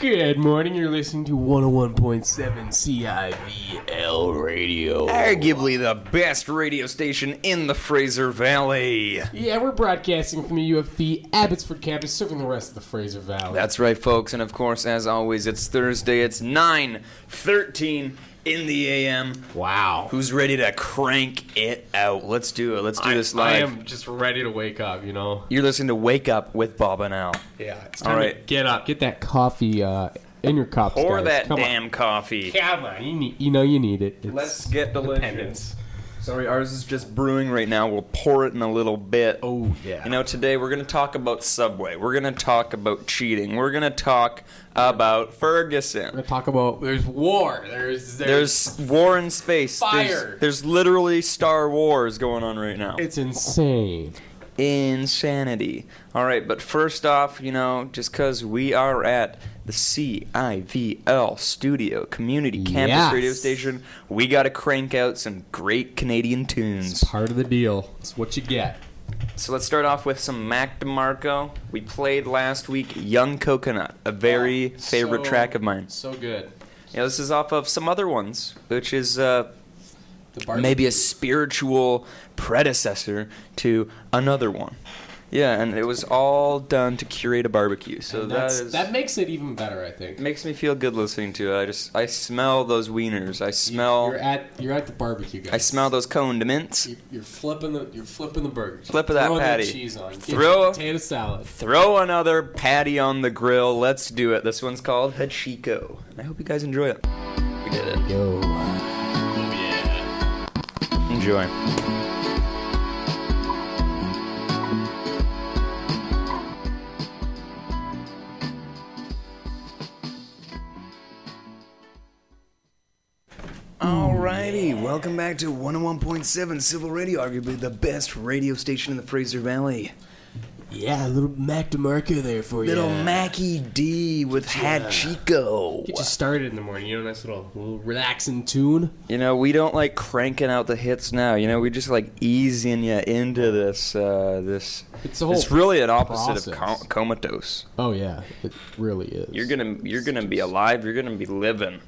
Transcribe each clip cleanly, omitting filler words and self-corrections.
Good morning, you're listening to 101.7 CIVL Radio. Arguably the best radio station in the Fraser Valley. Yeah, we're broadcasting from the UFV Abbotsford campus, serving the rest of the Fraser Valley. That's right, folks, and of course, as always, it's Thursday, it's 9:13 in the AM. Wow. Who's ready to crank it out? Let's do it. Let's do this live. I am just ready to wake up, you know. You're listening to Wake Up with Bob and Al. Yeah, it's time to get up. Get that coffee in your cups, Pour guys. that Come damn coffee. Come on, you know you need it. It's Let's get delicious. independence. Sorry, ours is just brewing right now. We'll pour it in a little bit. Oh, yeah. You know, today we're going to talk about Subway. We're going to talk about cheating. We're going to talk about Ferguson. We're going to talk about, there's war. There's war in space. Fire. There's literally Star Wars going on right now. It's insane. Insanity. All right, but first off, you know, just because we are at the CIVL Studio Community Campus Radio Station, we got to crank out some great Canadian tunes. It's part of the deal. It's what you get. So let's start off with some Mac DeMarco. We played last week Young Coconut, a very favorite track of mine. So good. Yeah, this is off of some other ones, which is maybe a spiritual predecessor to another one. Yeah, and it was all done to curate a barbecue. So that makes it even better, I think. Makes me feel good listening to it. I smell those wieners. I smell. You're at the barbecue, guys. I smell those condiments. You're flipping the burgers. Flip of that patty. That cheese on. Throw potato salad. Throw another patty on the grill. Let's do it. This one's called Hachiko. I hope you guys enjoy it. We did it. Yo. Oh yeah. Enjoy. Alrighty, welcome back to 101.7 Civil Radio, arguably the best radio station in the Fraser Valley. Yeah, a little Mac DeMarco there for you. Little Mackie D with Hachiko. Get you started in the morning, you know, nice little relaxing tune. You know, we don't like cranking out the hits now. You know, we just like easing you into this. It's really an opposite of comatose. Oh yeah, it really is. You're gonna be alive. You're gonna be living.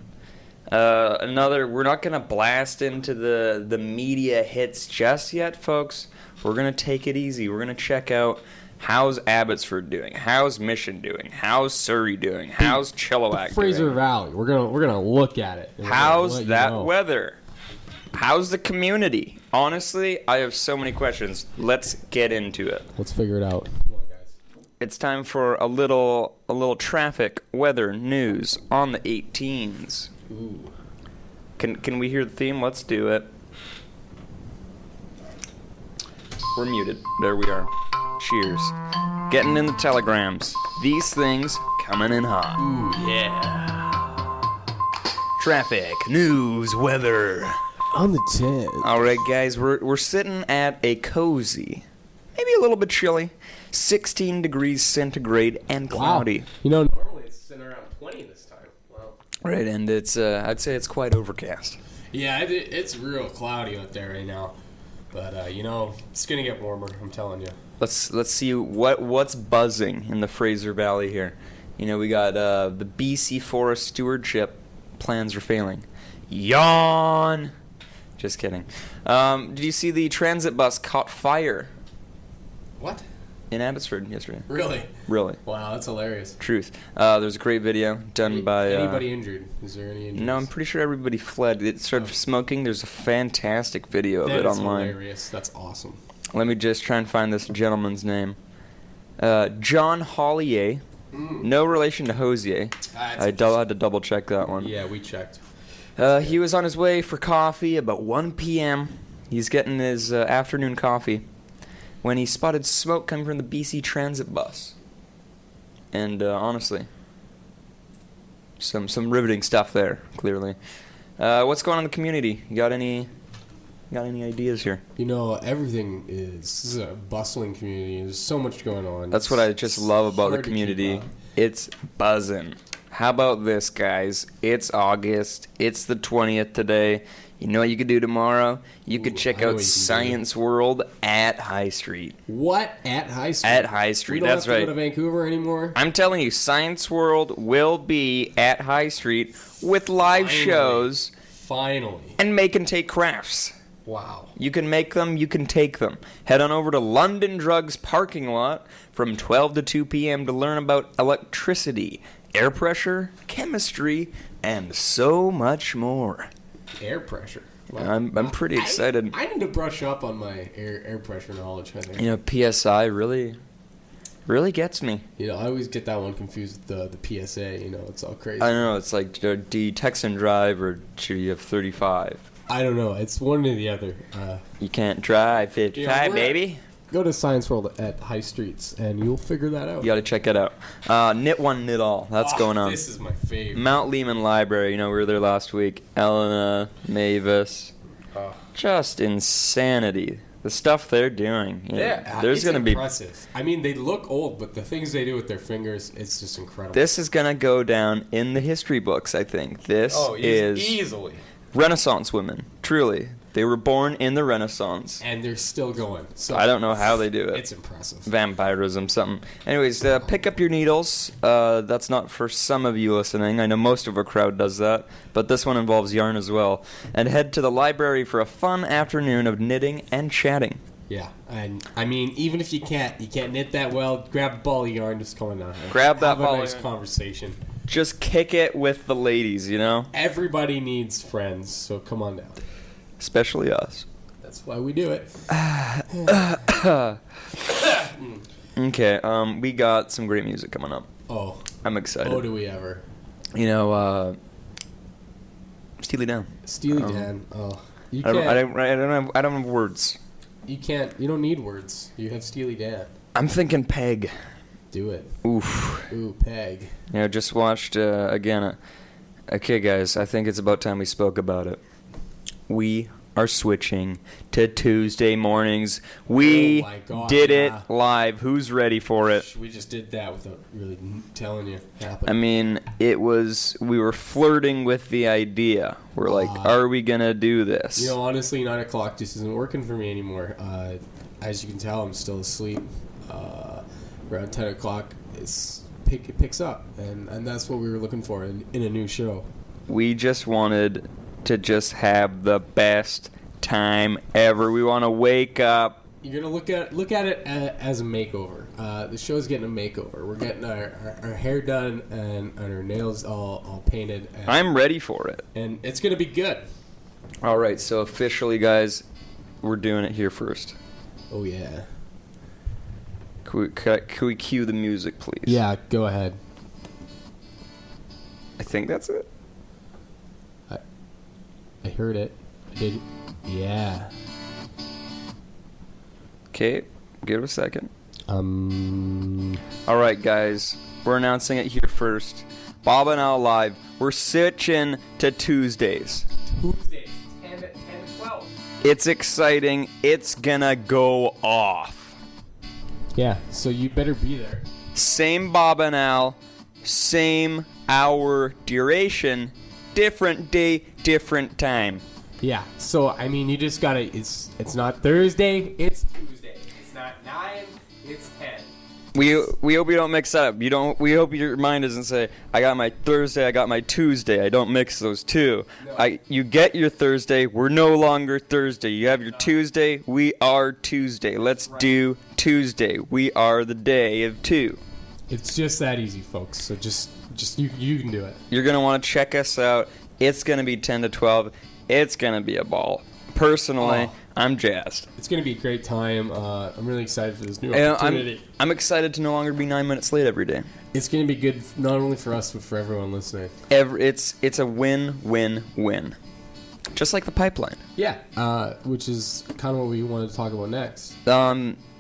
We're not going to blast into the media hits just yet, folks. We're going to take it easy. We're going to check out how's Abbotsford doing, how's Mission doing, how's Surrey doing, how's Chilliwack doing. Fraser Valley. We're gonna look at it. How's that weather? How's the community? Honestly, I have so many questions. Let's get into it. Let's figure it out. Come on, guys. It's time for a little traffic weather news on the 18s. Ooh. Can we hear the theme? Let's do it. We're muted. There we are. Cheers. Getting in the telegrams. These things coming in hot. Ooh, yeah. Traffic, news, weather. On the 10. All right, guys, we're sitting at a cozy, maybe a little bit chilly, 16 degrees centigrade and cloudy. Wow. You know, normally it's sitting around 20 this time. Wow. Right, and it's I'd say it's quite overcast. Yeah, it's real cloudy out there right now, but you know, it's gonna get warmer. I'm telling you. Let's see what's buzzing in the Fraser Valley here. You know, we got the BC Forest Stewardship plans are failing. Yawn. Just kidding. Did you see the transit bus caught fire? What? In Abbotsford yesterday. Really? Really. Wow, that's hilarious. Truth. There's a great video done by... Anybody injured? Is there any injuries? No, I'm pretty sure everybody fled. It started smoking. There's a fantastic video of it online. That's hilarious. That's awesome. Let me just try and find this gentleman's name. John Hollier. No relation to Hosier. I had to double check that one. Yeah, we checked. He was on his way for coffee about 1 p.m. He's getting his afternoon coffee when he spotted smoke coming from the BC Transit bus. And honestly, some riveting stuff there, clearly. What's going on in the community? You got any ideas here? You know, this is a bustling community. There's so much going on. That's what I just love about the community. It's buzzing. How about this, guys? It's August. It's the 20th today. You know what you could do tomorrow? You could check out Science World at High Street. What? At High Street? At High Street, that's right. We don't have to go to Vancouver anymore? I'm telling you, Science World will be at High Street with live shows. Finally. And make and take crafts. Wow. You can make them, you can take them. Head on over to London Drugs parking lot from 12 to 2 p.m. to learn about electricity, air pressure, chemistry, and so much more. Air pressure. Wow. I'm pretty excited. I need to brush up on my air pressure knowledge, I think. You know, PSI really gets me. You know, I always get that one confused with the PSA. You know, it's all crazy. I don't know. It's like, do you text and drive or should you have 35? I don't know. It's one or the other. You can't drive 55, baby. Go to Science World at High Streets, and you'll figure that out. You got to check it out. Knit One, Knit All. That's going on. This is my favorite. Mount Lehman Library. You know, we were there last week. Elena, Mavis. Just insanity. The stuff they're doing. There's going to be impressive. I mean, they look old, but the things they do with their fingers, it's just incredible. This is going to go down in the history books, I think. This is easily Renaissance women. Truly. They were born in the Renaissance. And they're still going. So I don't know how they do it. It's impressive. Vampirism, something. Anyways, pick up your needles. That's not for some of you listening. I know most of our crowd does that. But this one involves yarn as well. And head to the library for a fun afternoon of knitting and chatting. Yeah. And, I mean, even if you can't knit that well, grab a ball of yarn, just come on down. Grab that ball. Have a nice conversation. Just kick it with the ladies, you know? Everybody needs friends, so come on down. Especially us. That's why we do it. Okay, we got some great music coming up. Oh. I'm excited. Oh, do we ever. You know, Steely Dan. Steely Dan. Oh. You I can't. don't have words. You don't need words. You have Steely Dan. I'm thinking Peg. Do it. Oof. Ooh, Peg. You know, just watched, again, okay, guys, I think it's about time we spoke about it. We are switching to Tuesday mornings. We did it live. Who's ready for it? We just did that without really telling you. I mean, we were flirting with the idea. We're like, are we going to do this? You know, honestly, 9 o'clock just isn't working for me anymore. As you can tell, I'm still asleep. Around 10 o'clock, it picks up. And that's what we were looking for in a new show. We just wanted to just have the best time ever. We want to wake up. You're gonna look at it as a makeover. The show's getting a makeover. We're getting our hair done and our nails all painted. I'm ready for it. And it's gonna be good. All right, so officially, guys, we're doing it here first. Oh yeah. Can we cue the music, please? Yeah, go ahead. I think that's it. I heard it. I did. Yeah. Okay, give it a second. All right, guys. We're announcing it here first. Bob and Al Live. We're switching to Tuesdays. Tuesdays, 10 to 12. It's exciting. It's gonna go off. Yeah, so you better be there. Same Bob and Al. Same hour duration. Different day, different time. Yeah, so I mean, you just gotta. It's not Thursday. It's Tuesday. It's not 9. It's 10. We hope you don't mix that up. We hope your mind doesn't say, I got my Thursday, I got my Tuesday. I don't mix those two. No. You get your Thursday. We're no longer Thursday. You have your Tuesday. We are Tuesday. Let's do Tuesday. We are the day of 2. It's just that easy, folks. So just you can do it. You're going to want to check us out. It's going to be 10 to 12. It's going to be a ball. Personally, I'm jazzed. It's going to be a great time. I'm really excited for this new opportunity. I'm excited to no longer be 9 minutes late every day. It's going to be good not only for us, but for everyone listening. It's a win-win-win. Just like the pipeline. Yeah, which is kind of what we wanted to talk about next.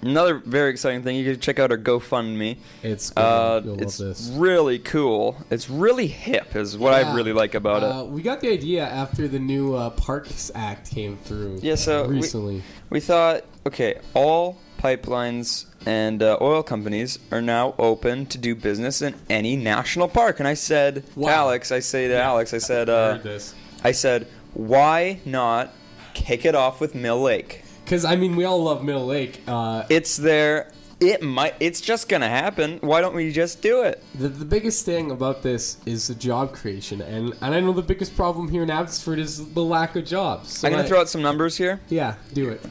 Another very exciting thing, you can check out our GoFundMe. It's good. You'll it's love this. Really cool. It's really hip is what I really like about it. We got the idea after the new Parks Act came through so recently. We thought, okay, all pipelines and oil companies are now open to do business in any national park. And I said, Wow. Alex, I said, I heard this. I said, why not kick it off with Mill Lake? Because, I mean, we all love Mill Lake. It's there. It's just going to happen. Why don't we just do it? The biggest thing about this is the job creation. And I know the biggest problem here in Abbotsford is the lack of jobs. So I'm going to throw out some numbers here. Yeah, do it.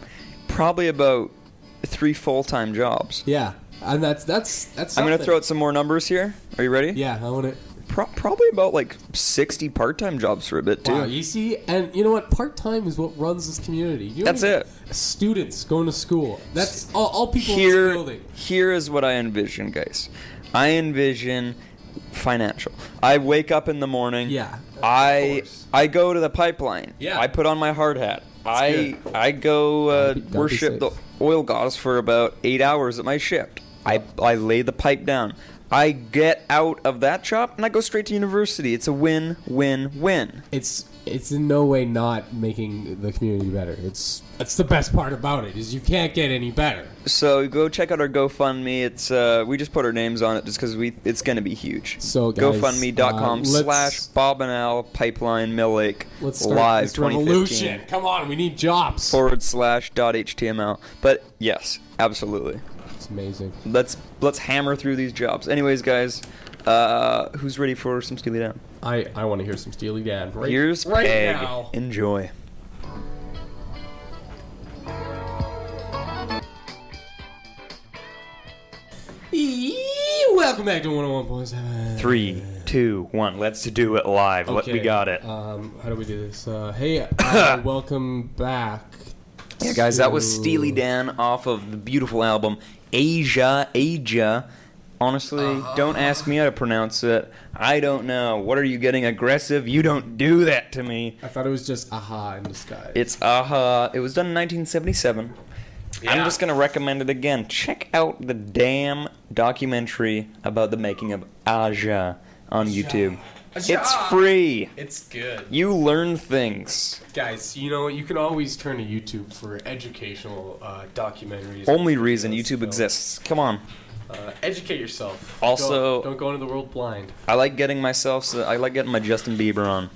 Probably about 3 full-time jobs. Yeah. And that's I'm going to throw out some more numbers here. Are you ready? Yeah, I want it. Probably about like 60 part-time jobs for a bit too. Wow, you see, and you know what? Part-time is what runs this community. You That's it. Students going to school. That's all people Here, in this building. Here is what I envision, guys. I envision financial. I wake up in the morning. Yeah. I go to the pipeline. Yeah. I put on my hard hat. That's good. I go Gotta be worship safe. the oil gods for about 8 hours at my shift. I lay the pipe down. I get out of that shop and I go straight to university. It's a win-win-win. It's in no way not making the community better. That's the best part about it is you can't get any better. So go check out our GoFundMe. It's we just put our names on it just because it's going to be huge. So guys, GoFundMe.com/Bob and Al Pipeline Mill Lake Let's start Live this revolution. 2015 Come on, we need jobs. /.html. But yes, absolutely. It's amazing. Let's hammer through these jobs. Anyways, guys, who's ready for some Steely Dan? I want to hear some Steely Dan. Here's right Peg. now. Enjoy. Welcome back to 101.7. 3, 2, 1. Let's do it live. Okay. We got it. How do we do this? Hey, welcome back. Yeah, guys, that was Steely Dan off of the beautiful album Aja. Honestly, don't ask me how to pronounce it. I don't know. What are you getting aggressive? You don't do that to me. I thought it was just Aha in disguise. It's Aha. It was done in 1977. I'm Yeah. just going to recommend it again. Check out the damn documentary about the making of Aja on YouTube. It's free. It's good. You learn things. Guys, you know, you can always turn to YouTube for educational documentaries. Only reason Videos, YouTube so, exists. Come on. Educate yourself. Also- don't go into the world blind. I like getting my Justin Bieber on.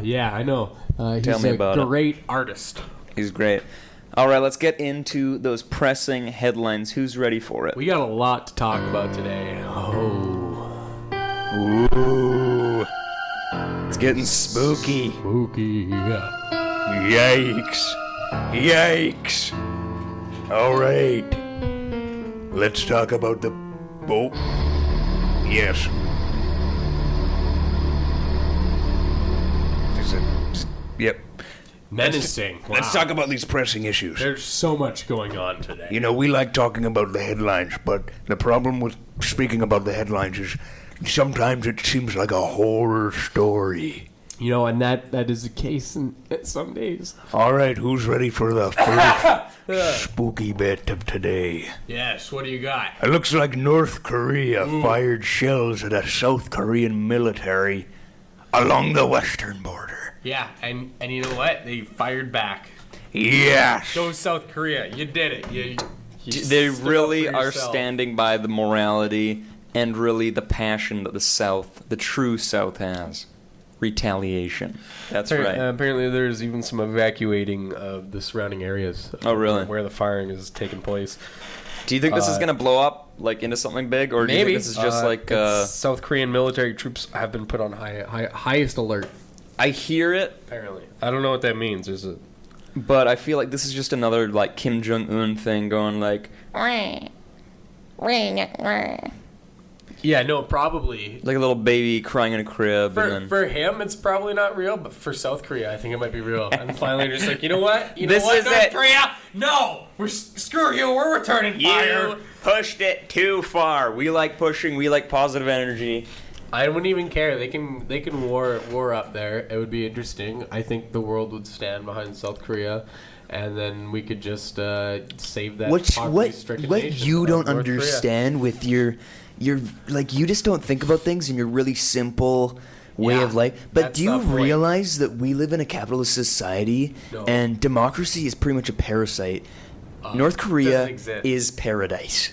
Yeah, I know. He's Tell me about it. a great artist. He's great. All right, let's get into those pressing headlines. Who's ready for it? We got a lot to talk about today. Ooh. It's getting spooky. Spooky. Yikes. Yikes. All right. Let's talk about the boat. Yes. Is it? Yep. Menacing. Let's talk about these pressing issues. There's so much going on today. You know, we like talking about the headlines, but the problem with speaking about the headlines is sometimes it seems like a horror story. You know, and that is the case in some days. All right, who's ready for the first spooky bit of today? Yes, what do you got? It looks like North Korea fired shells at a South Korean military along the western border. Yeah, and you know what? They fired back. Yes. Go South Korea. You did it. You They stood up really for are yourself. standing by the morality and really the passion that the South, the true South, has. Retaliation. That's right. Apparently, there's even some evacuating of the surrounding areas. Oh, really? Where the firing is taking place. Do you think this is going to blow up like into something big, or do you Maybe think this is just like? South Korean military troops have been put on highest alert. I hear it, Apparently, I don't know what that means. There's a but I feel like this is just another like Kim Jong Un thing going like yeah, no, probably. a little baby crying in a crib, and then For him, it's probably not real, but for South Korea, I think it might be real. And finally, they're just like, you know what? You know This what, is North it. Korea? No, screw you. We're returning fire. you pushed it too far. We like pushing. We like positive energy. I wouldn't even care. They can war up there. It would be interesting. I think the world would stand behind South Korea, and then we could just save that poverty-stricken What nation you of don't North Korea. understand with your like you just don't think about things in your really simple way Yeah, of life. But that's do you the point. realize that we live in a capitalist society No. and democracy is pretty much a parasite? North Korea doesn't exist. is paradise.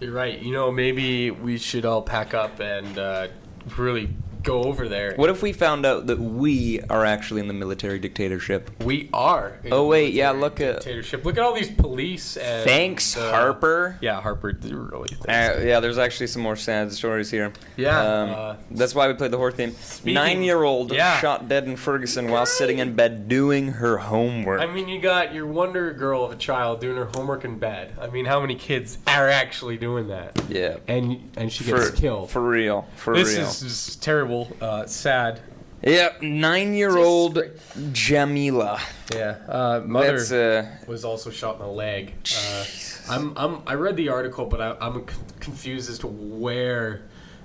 You're right. You know, maybe we should all pack up and really go over there. What if we found out that we are actually in the military dictatorship? We are. In Oh, a wait, yeah, military look at... dictatorship. Look at all these police and... Thanks, Harper. Yeah, Harper did really thanks. Yeah, there's actually some more sad stories here. Yeah. That's why we played the horror theme. Speaking- 9-year-old Yeah. shot dead in Ferguson while sitting in bed doing her homework. I mean, you got your Wonder Girl of a child doing her homework in bed. I mean, how many kids are actually doing that? Yeah. And she gets killed. For real. For This real. is terrible. Sad. Yep, 9-year-old Jamila. Yeah. Mother That's was also shot in the leg. I read the article, but I'm confused as to where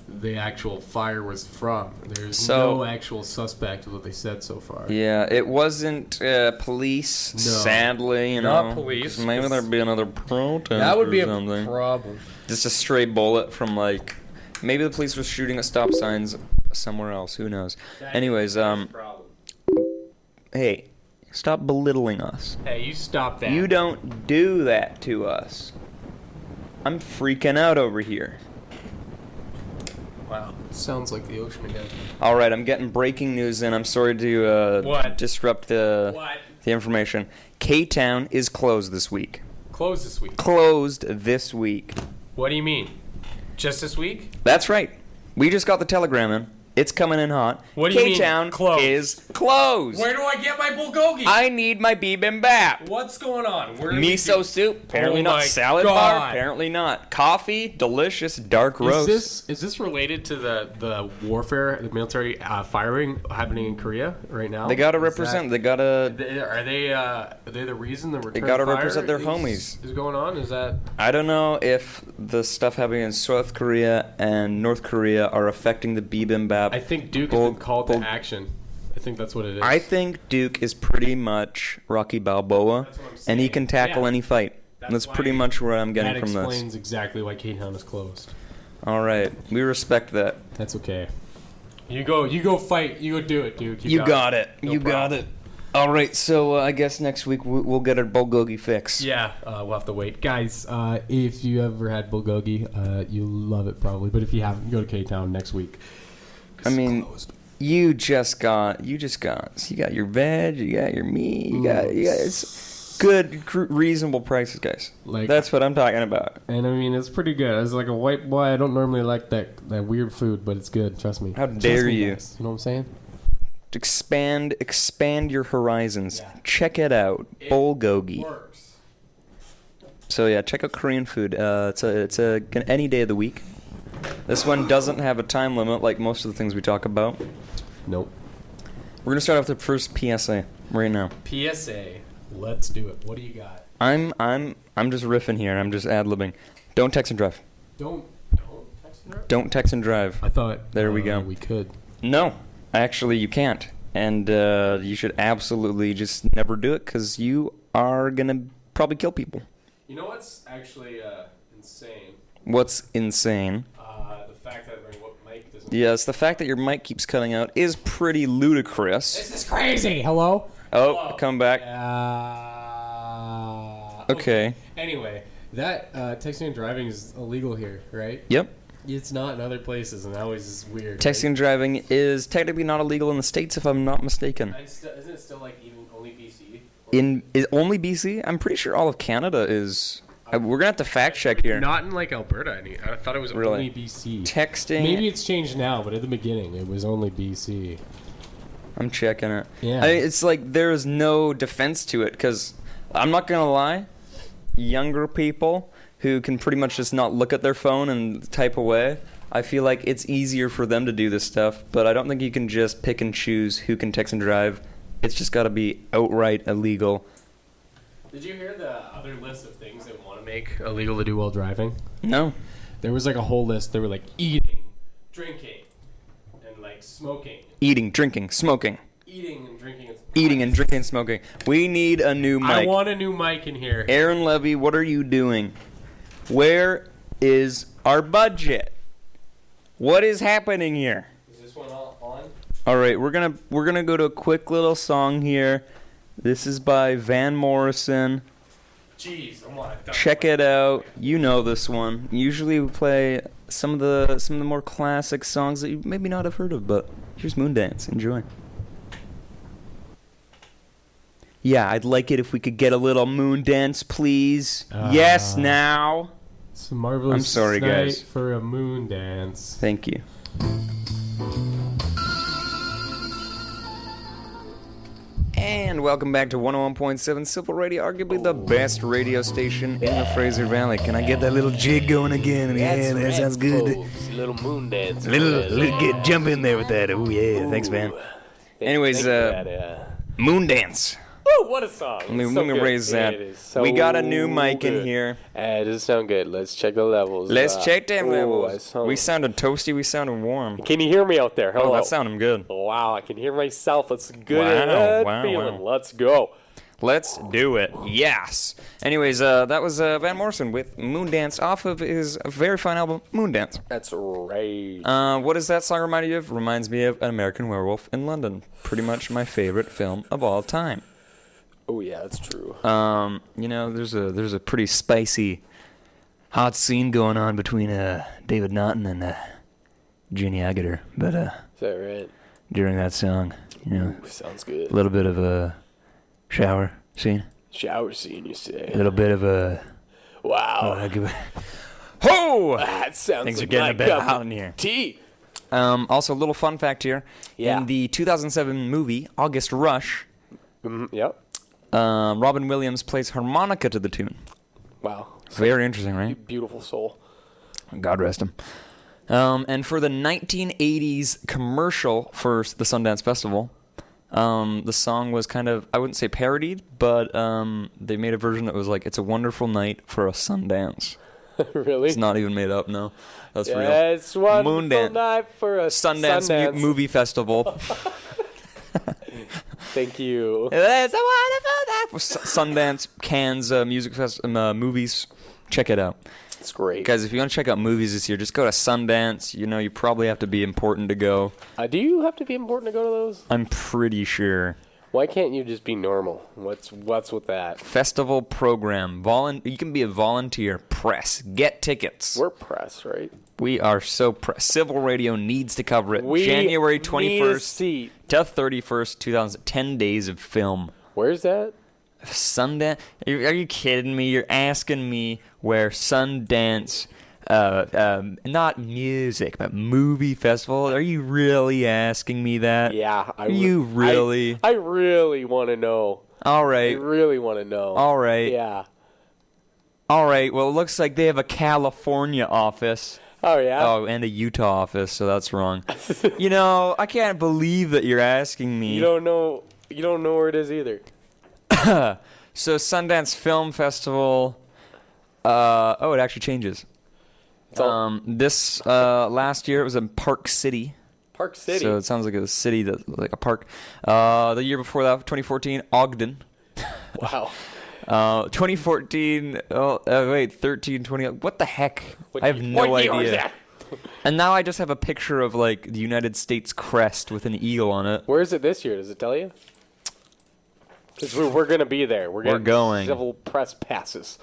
the actual fire was from. There's no actual suspect of what they said so far. Yeah, it wasn't police, No. sadly, you Not know. police. 'Cause maybe there'd be another protest That would be or a something. problem. Just a stray bullet from, like... Maybe the police were shooting at stop signs somewhere else. Who knows? Anyways, hey, stop belittling us. Hey, you stop that. You don't do that to us. I'm freaking out over here. Wow. Sounds like the ocean again. All right, I'm getting breaking news in. I'm sorry to What? disrupt the information. K-Town is closed this week. Closed this week. Closed this week. What do you mean? Just this week? That's right. We just got the telegram in. It's coming in hot. What do you mean, K-Town closed? is closed. Where do I get my bulgogi? I need my bibimbap. What's going on? Where do we Miso do- soup, apparently Oh not. my Salad God. bar, apparently not. Coffee, delicious, dark roast. Is this related to the warfare, the military firing happening in Korea right now? They gotta Is represent. that- They gotta. Are they the reason the return gotta fire represent their is- homies. is going on? Is that I don't know if the stuff happening in South Korea and North Korea are affecting the bibimbap. I think Duke has been called to action. I think that's what it is. I think Duke is pretty much Rocky Balboa, That's what I'm and he saying. can tackle Yeah. any fight. That's why pretty much where I'm getting that from this. explains exactly why K-Town is closed. All right, we respect that. That's okay. You go fight. You go do it, Duke. You got it. No You got problem. it. All right, so I guess next week we'll get our bulgogi fix. Yeah, we'll have to wait. Guys, if you ever had bulgogi, you'll love it probably. But if you haven't, go to K-Town next week. I mean, you got your veg, you got your meat, you got it's good, reasonable prices, guys. Like- That's what I'm talking about. And I mean, it's pretty good. As like a white boy, I don't normally like that weird food, but it's good. Trust me. How Trust dare me, you. guys. You know what I'm saying? Expand your horizons. Yeah. Check it out, bulgogi. Works. So yeah, check out Korean food. It's any day of the week. This one doesn't have a time limit like most of the things we talk about. Nope. We're gonna start off the first PSA right now. PSA. Let's do it. What do you got? I'm just riffing here and I'm just ad-libbing. Don't text and drive. Don't text and drive? Don't text and drive. I thought There we go. we could. No, actually you can't. And you should absolutely just never do it because you are gonna probably kill people. You know what's actually insane? What's insane? The fact that my mic doesn't. Yes, the fact that your mic keeps cutting out is pretty ludicrous. This is crazy. Hello. Oh, Hello. come back. Okay. Anyway, that texting and driving is illegal here, right? Yep. It's not in other places, and that always is weird. Texting and driving is technically not illegal in the States, if I'm not mistaken. Right? Isn't it still like even only BC? Is only BC? I'm pretty sure all of Canada is. We're gonna have to fact check here. Not in like Alberta. I thought it was Really? only BC. Texting. Maybe it's changed now, but at the beginning it was only BC. I'm checking it. Yeah. I mean, it's like there is no defense to it because I'm not gonna lie, younger people who can pretty much just not look at their phone and type away. I feel like it's easier for them to do this stuff, but I don't think you can just pick and choose who can text and drive. It's just got to be outright illegal. Did you hear the other list of things they want to make illegal to do while driving? No. There was like a whole list. They were like eating, drinking, and like smoking. Eating, drinking, smoking. Eating and drinking. Eating and drinking and smoking. We need a new mic. I want a new mic in here. Aaron Levy, what are you doing? Where is our budget? What is happening here? Is this one all on? All right, we're gonna go to a quick little song here. This is by Van Morrison. Jeez, I want to Check it out. You know this one. Usually we play some of the more classic songs that you maybe not have heard of, but here's Moondance. Enjoy. Yeah, I'd like it if we could get a little Moondance, please. Yes, now. It's a marvelous I'm sorry, night guys. for a moon dance. Thank you. And welcome back to 101.7 Civil Radio, arguably the best radio station in the Fraser Valley. Can I get that little jig going again? Yeah, that sounds good. Folks. Little moon dance. Little jump in there with that. Oh yeah, thanks, man. Anyways, Moon Dance. Oh, what a song. Let me raise that. We got a new mic in here. Does it sound good? Let's check the levels. Let's check them levels. We sounded toasty. We sounded warm. Can you hear me out there? Hello. Oh, that sounded good. Wow, I can hear myself. It's good. Wow, feeling. wow. Let's go. Let's do it. Yes. Anyways, that was Van Morrison with Moondance off of his very fine album, Moondance. That's right. What does that song remind you of? Reminds me of An American Werewolf in London. Pretty much my favorite film of all time. Oh yeah, that's true. You know, there's a pretty spicy, hot scene going on between David Naughton and Jenny Agutter. But Is that right? during that song, you know, Ooh, sounds good. a little bit of a shower scene, Shower scene, you say? a little bit of a Wow. ho! That sounds Things are like getting my a bit cup hot of in here. tea. Also, a little fun fact here. Yeah. In the 2007 movie August Rush, Yep. Robin Williams plays harmonica to the tune. Wow. Very interesting, right? Beautiful soul. God rest him. And for the 1980s commercial for the Sundance Festival, the song was kind of, I wouldn't say parodied, but they made a version that was like, "It's a wonderful night for a Sundance." Really? It's not even made up, no. That's real. It's wonderful Moondance. night for a Sundance Movie Festival. Thank you. It's a wonderful night for Sundance, Cannes, movies. Check it out. It's great. Guys, if you want to check out movies this year, just go to Sundance. You know, you probably have to be important to go. Do you have to be important to go to those? I'm pretty sure. Why can't you just be normal? What's with that? Festival program. You can be a volunteer. Press. Get tickets. We're press, right? We are so press. Civil Radio needs to cover it. We January need a 21st seat. to 31st, 2010 days of film. Where's that? Sundance? Are you kidding me? You're asking me where Sundance, not music, but movie festival? Are you really asking me that? Yeah. Are you really? I really want to know. All I right. really want to know. All right. Yeah. All right. Well, it looks like they have a California office. Oh, yeah? Oh, and a Utah office, so that's wrong. You know, I can't believe that you're asking me. You don't know where it is either. So Sundance Film Festival. It actually changes. This last year it was in Park City. Park City. So it sounds like a city that like a park. The year before that, 2014, Ogden. Wow. 2014. 13, 20. What the heck? I have no what year was idea. that? And now I just have a picture of like the United States crest with an eagle on it. Where is it this year? Does it tell you? Because we're going to be there. We're going. Civil press passes.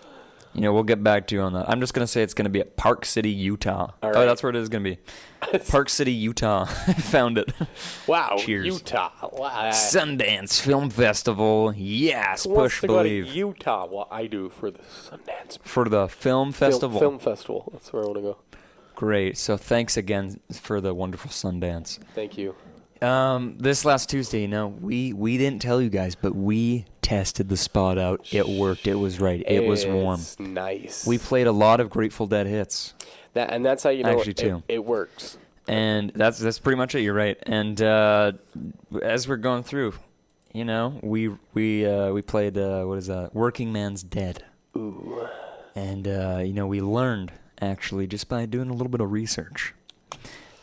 You know, we'll get back to you on that. I'm just going to say it's going to be at Park City, Utah. All Oh, right. that's where it is going to be. Park City, Utah. I found it. Wow. Cheers. Utah. Wow. Sundance Film Festival. Yes, Who wants push to go to believe. Utah? Well, I do for the Sundance For the film festival. Film festival. That's where I want to go. Great. So thanks again for the wonderful Sundance. Thank you. This last Tuesday, you know, we didn't tell you guys, but we tested the spot out. It worked. It was right. It was warm. It's nice. We played a lot of Grateful Dead hits. That's how you know Actually, too. it works. And that's pretty much it. You're right. And as we're going through, you know, we played what is that? Working Man's Dead. Ooh. And you know, we learned actually just by doing a little bit of research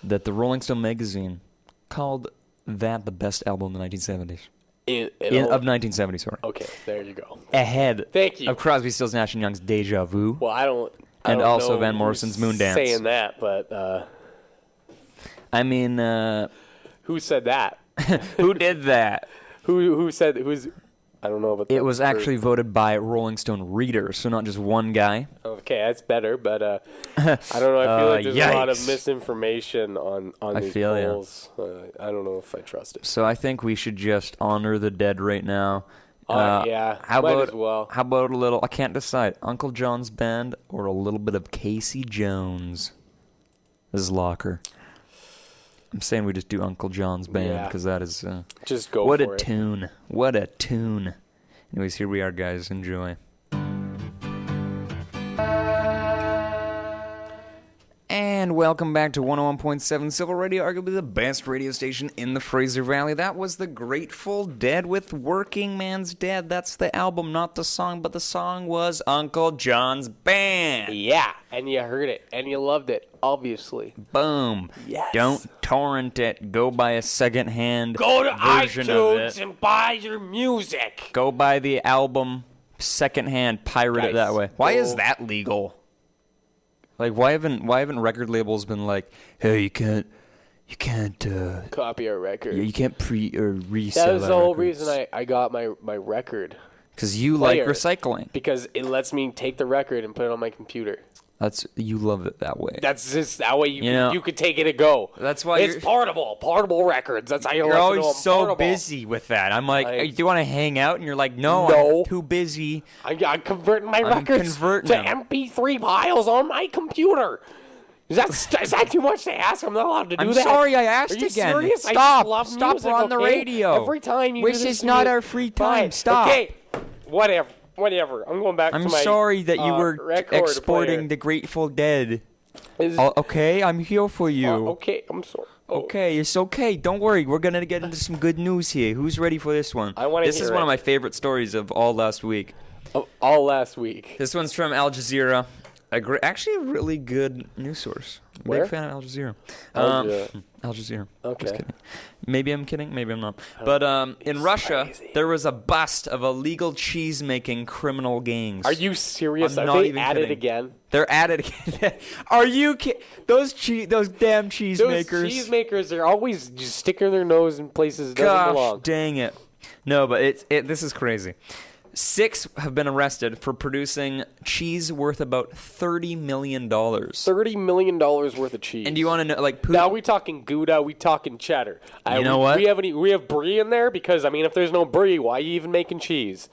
that the Rolling Stone magazine called that the best album of the 1970s. Of 1970, sorry. Okay, there you go. Ahead. Thank you. Of Crosby, Stills, Nash & Young's Deja Vu. Well, I don't And also know Van who's Morrison's Moondance. saying that, but I mean, who said that? who did that? Who's I don't know about It was actually voted by Rolling Stone readers, so not just one guy. Okay, that's better, but I don't know. I feel like there's a lot of yikes. misinformation on these polls. I don't know if I trust it. So I think we should just honor the dead right now. Yeah, how might about as well. How about a little? I can't decide. Uncle John's Band or a little bit of Casey Jones. This is Locker. I'm saying we just do Uncle John's Band because that is just go. What for a it. tune! What a tune! Anyways, here we are, guys. Enjoy. And welcome back to 101.7 Silver Radio, arguably the best radio station in the Fraser Valley. That was the Grateful Dead with Working Man's Dead. That's the album, not the song, but the song was Uncle John's Band. Yeah, and you heard it, and you loved it, obviously. Boom. Yes. Don't torrent it. Go buy a secondhand Go to version of iTunes it. and buy your music. Go buy the album secondhand, pirate it Guys, that way. Why is go- that legal? Like, why haven't record labels been like, hey, you can't Copy our record. you can't resell That was the whole records. reason I got my record. Because you like player. recycling. Because it lets me take the record and put it on my computer. You love it that way. That's just that way you know, you could take it and go. That's why it's portable records. That's how you You're listen to always them, so portable. busy with that. I'm like, Like- hey, do you want to hang out? And you're like, no, No. I'm too busy. I'm converting my I'm records converting to them. MP3 files on my computer. Is that too much to ask? I'm not allowed to do I'm that. sorry I asked Are you again. serious? I Stop. just love Stop, music, we're on the okay? radio. Every time you This do this is to not me- our free time. Fine. Stop. Okay, whatever. I'm going back I'm to my sorry that you were record exporting player. the Grateful Dead. Is- Okay, I'm here for you. okay, I'm sorry. Okay, it's okay. Don't worry. We're going to get into some good news here. Who's ready for this one? I wanna This hear is one it. of my favorite stories of all last week. All last week. This one's from Al Jazeera. Actually, a really good news source. Where? Big fan of Al Jazeera. Al Jazeera. Al Jazeera. Okay. Just kidding. Maybe I'm kidding. Maybe I'm not. But in Russia, crazy. there was a bust of illegal cheese-making criminal gangs. Are you serious? I'm Are not they even at it kidding. again? They're at it again. Are you kidding? Those damn cheese Those makers. cheesemakers are always just sticking their nose in places it doesn't Gosh, belong. dang it. No, but this is crazy. 6 have been arrested for producing cheese worth about $30 million. $30 million worth of cheese. And do you want to know, like, Now we talking Gouda, we talking cheddar. You know what? We have brie in there because I mean, if there's no brie, why are you even making cheese?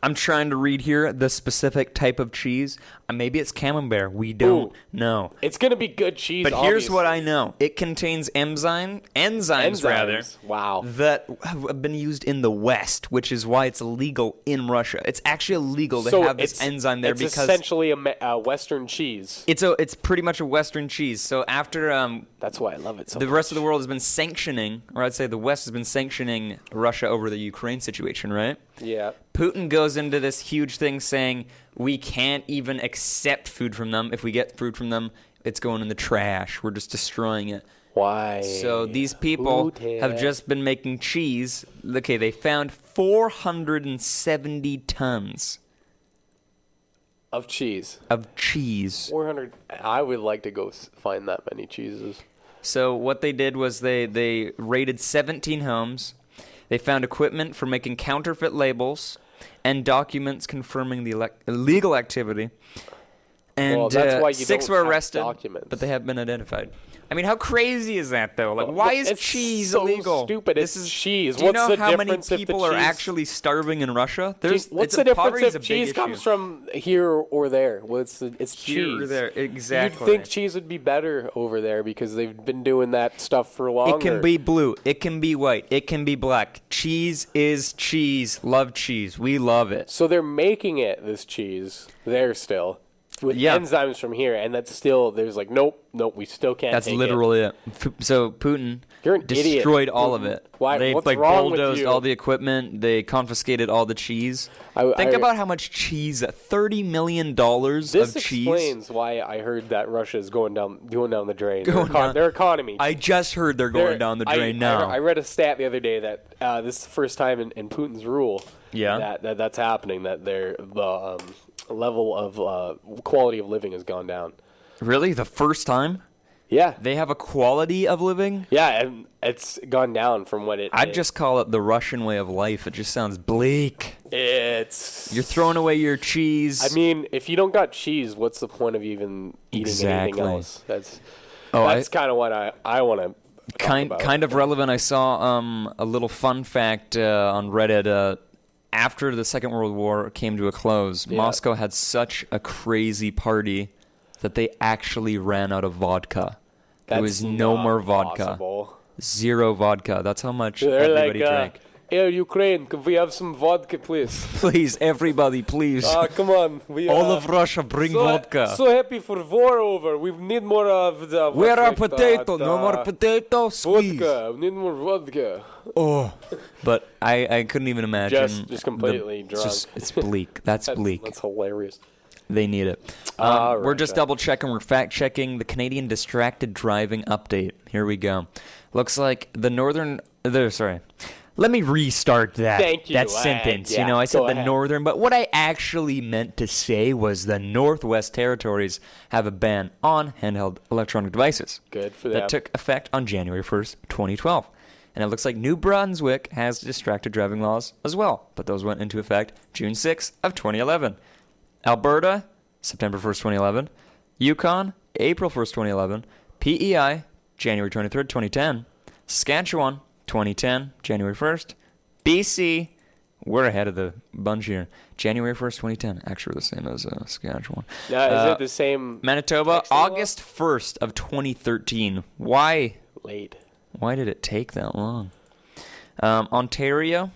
I'm trying to read here the specific type of cheese. Maybe it's camembert. We don't Ooh. know. It's gonna be good cheese. But here's obviously. what I know. It contains enzymes rather, Wow. that have been used in the West, which is why it's illegal in Russia. It's actually illegal to So have this it's enzyme there it's because essentially a Western cheese. it's pretty much a Western cheese. So after That's why I love it so the much. rest of the world has been sanctioning, or I'd say the West has been sanctioning Russia over the Ukraine situation, right? Yeah. Putin goes into this huge thing saying we can't even accept food from them. If we get food from them, it's going in the trash. We're just destroying it. Why? So these people have just been making cheese. Okay, they found 470 tons of cheese. of cheese. 400. I would like to go find that many cheeses. So what they did was they raided 17 homes. They found equipment for making counterfeit labels and documents confirming the illegal activity. And Well, that's why you 6 don't were have arrested, documents. but they have been identified. I mean, how crazy is that, though? Like, why is It's cheese so illegal? stupid. This It's is cheese. Do you What's know the how many difference if the people are cheese- actually starving in Russia? What's the difference poverty's a if big cheese issue. comes from here or there? Well, it's Here or cheese. there, exactly. You'd think cheese would be better over there because they've been doing that stuff for longer. It can be blue. It can be white. It can be black. Cheese is cheese. Love cheese. We love it. So they're making this cheese there still with Yeah. enzymes from here, and that's still there's like nope, we still can't. That's take literally it. So Putin You're an idiot. destroyed all of it. Why- They what's like wrong with bulldozed you? all the equipment. They confiscated all the cheese. Think about how much cheese. $30 million This of cheese. explains why I heard that Russia is going down the drain. Going down. Their economy. I just heard they're going down the drain now. I read a stat the other day that this is the first time in Putin's rule Yeah. that's happening, that the level of quality of living has gone down. Really? The first time? Yeah. They have a quality of living. Yeah, and it's gone down from what it I'd is. just call it the Russian way of life. It just sounds bleak. It's... You're throwing away your cheese. I mean, if you don't got cheese, what's the point of even eating anything else? That's kind of what I want to kind of relevant. I saw a little fun fact on Reddit. After the Second World War came to a close, Moscow had such a crazy party that they actually ran out of vodka. There was no more vodka. Possible. Zero vodka. That's how much They're everybody like, drank. Air Ukraine, could we have some vodka, please? Please, everybody, please. Come on. All of Russia, bring vodka. So happy for war over. We need more of the... Where are potato? No more potato? Squeeze. Vodka. We need more vodka. Oh. But I couldn't even imagine. Just completely drunk. It's bleak. That's bleak. That's hilarious. They need it. We're just double-checking. We're fact-checking the Canadian distracted driving update. Here we go. Looks like the northern... sorry. Let me restart that. Thank you. That sentence. Yeah, I said go the ahead. northern, but what I actually meant to say was the Northwest Territories have a ban on handheld electronic devices. Good for them. That took effect on January 1st, 2012. And it looks like New Brunswick has distracted driving laws as well, but those went into effect June 6th of 2011. Alberta, September 1st, 2011. Yukon, April 1st, 2011. PEI, January 23rd, 2010. Saskatchewan, 2010, January 1st. BC, we're ahead of the bunch here. January 1st, 2010. Actually, we're the same as Saskatchewan. Is it the same? Manitoba, August 1st of 2013. Why? Late. Why did it take that long? Ontario,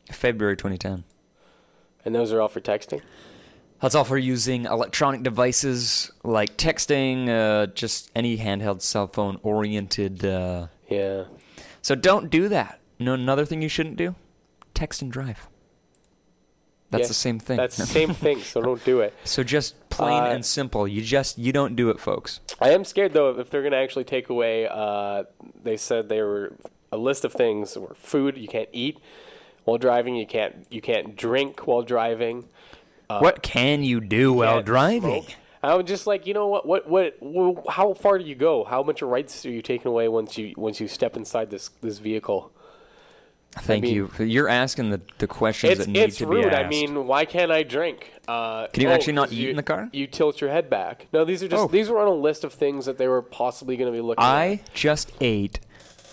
February 2010. And those are all for texting? That's all for using electronic devices like texting, just any handheld cell phone oriented. Yeah. So don't do that. No, another thing you shouldn't do? Text and drive. That's the same thing. That's the same thing, so don't do it. So just plain and simple. You don't do it, folks. I am scared, though, if they're going to actually take away, they said they were a list of things, or food you can't eat while driving, you can't drink while driving. What can you do while driving? Smoke. I was just like, you know what, how far do you go? How much rights are you taking away once you step inside this vehicle? Thank you. You're asking the questions that need to be asked. It's rude. I mean, why can't I drink? Can you actually not eat in the car? You tilt your head back. No, these were on a list of things that they were possibly going to be looking at. I just ate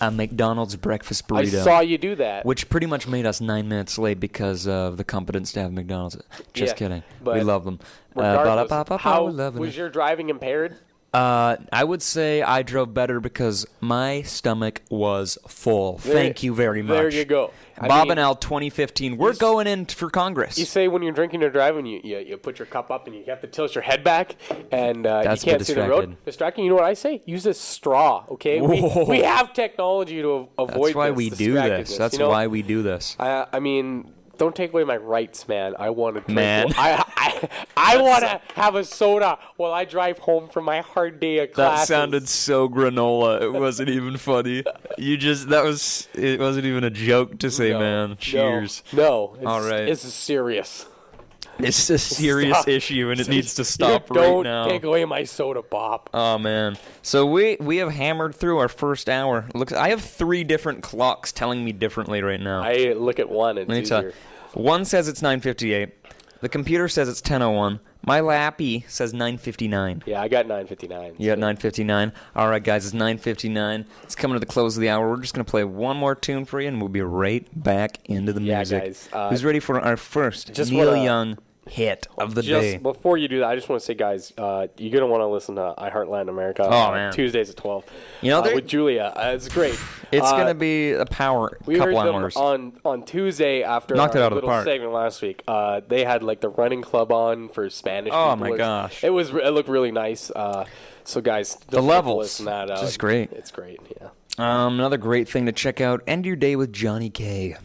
a McDonald's breakfast burrito. I saw you do that. Which pretty much made us 9 minutes late because of the competence to have McDonald's. Just kidding. We love them. How was your driving impaired? I would say I drove better because my stomach was full. Thank you very much. There you go. Bob and Al 2015. We're going in for Congress. You say when you're drinking or driving, you put your cup up and you have to tilt your head back and That's you can't see the road. Distracting. You know what I say? Use a straw, okay? We have technology to avoid this. That's why we do this. That's why we do this. I mean... Don't take away my rights, man. I want to drink. Man. I want to have a soda while I drive home from my hard day of classes. That sounded so granola. It wasn't even funny. It wasn't even a joke to say, man. Cheers. No. All right. It's serious. It's a serious issue, and it needs to stop right now. Don't take away my soda pop. Oh, man. So we have hammered through our first hour. I have 3 different clocks telling me differently right now. I look at one, and it's easier. One says it's 9:58. The computer says it's 10:01. My lappy says 9:59. Yeah, I got 9:59. You got 9:59. All right, guys, it's 9:59. It's coming to the close of the hour. We're just going to play one more tune for you, and we'll be right back into the music. Guys. Who's ready for our first Neil Young hit of the day? Before you do that, I just want to say, guys, you're going to want to listen to I Heartland America man. Tuesdays at 12 with Julia. It's great. It's going to be a power we couple heard them hours. on Tuesday after Knocked it our out of the little park. segment last week. They had like the running club on for Spanish people. Oh, my gosh. It looked really nice. So, guys, The levels. listen that out. Just great. It's great, yeah. Another great thing to check out, End Your Day with Johnny K.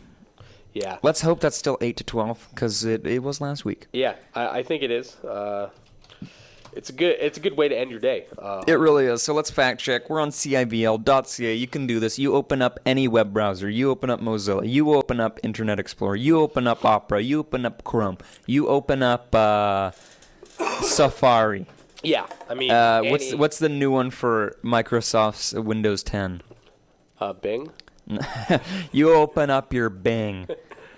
Yeah. Let's hope that's still 8 to 12 because it was last week. Yeah, I think it is. It's a good way to end your day. It really is. So let's fact check. We're on CIVL.ca. You can do this. You open up any web browser. You open up Mozilla. You open up Internet Explorer. You open up Opera. You open up Chrome. You open up Safari. Yeah, I mean, What's the new one for Microsoft's Windows 10? Bing? You open up your Bing.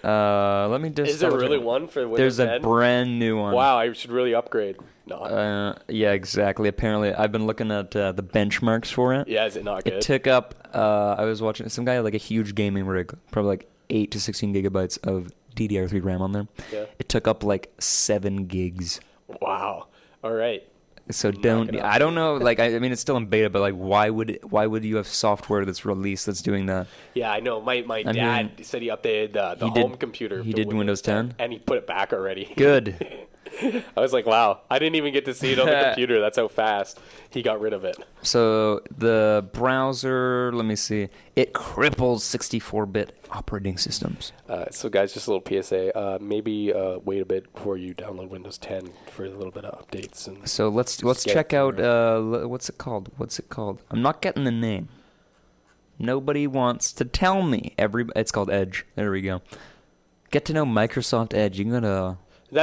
Let me just. Is there really one for Windows There's 10? a brand new one. Wow, I should really upgrade. No. Yeah, exactly. Apparently, I've been looking at the benchmarks for it. Yeah, is it not good? It took up. I was watching some guy had like a huge gaming rig, probably like 8 to 16 gigabytes of DDR3 RAM on there. Yeah. It took up like 7 gigs. Wow. All right. So I don't know. Like, I mean, it's still in beta, but like, why would you have software that's released that's doing that? Yeah, I know. My dad said he updated the home computer. He did Windows 10, and he put it back already. Good. I was like, wow, I didn't even get to see it on the computer. That's how fast he got rid of it. So the browser, let me see, it cripples 64-bit operating systems. So guys, just a little PSA. Maybe wait a bit before you download Windows 10 for a little bit of updates. And so let's check out what's it called? I'm not getting the name. Nobody wants to tell me. It's called Edge. There we go. Get to know Microsoft Edge. You can go to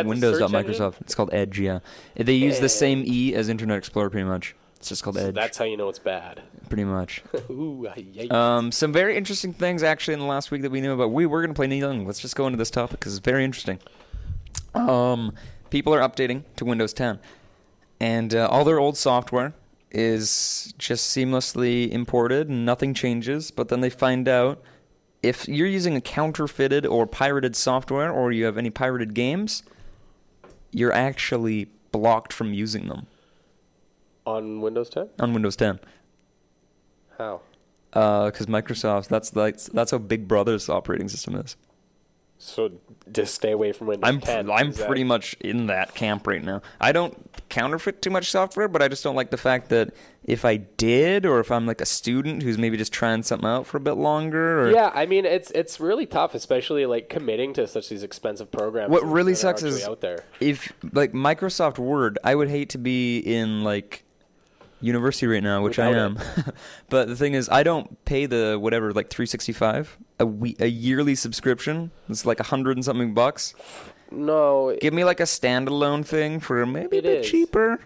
Windows.Microsoft. It's called Edge, yeah. They use the same E as Internet Explorer, pretty much. It's just called Edge. That's how you know it's bad. Pretty much. Ooh, yikes. Some very interesting things, actually, in the last week that we knew about. We're going to play Neil Young. Let's just go into this topic, because it's very interesting. People are updating to Windows 10. And all their old software is just seamlessly imported, and nothing changes. But then they find out if you're using a counterfeited or pirated software, or you have any pirated games, you're actually blocked from using them. On Windows 10? On Windows 10. How? Because Microsoft, that's how Big Brother's operating system is. So just stay away from Windows 10. I'm pretty much in that camp right now. I don't counterfeit too much software, but I just don't like the fact that if I did, or if I'm like a student who's maybe just trying something out for a bit longer. Or yeah, I mean it's really tough, especially like committing to such these expensive programs. What really sucks is out there. If like Microsoft Word, I would hate to be in like university right now, which I am. But the thing is, I don't pay the whatever, like $365 a yearly subscription. It's like $100 and something bucks. No, give me like a standalone thing for maybe a bit cheaper.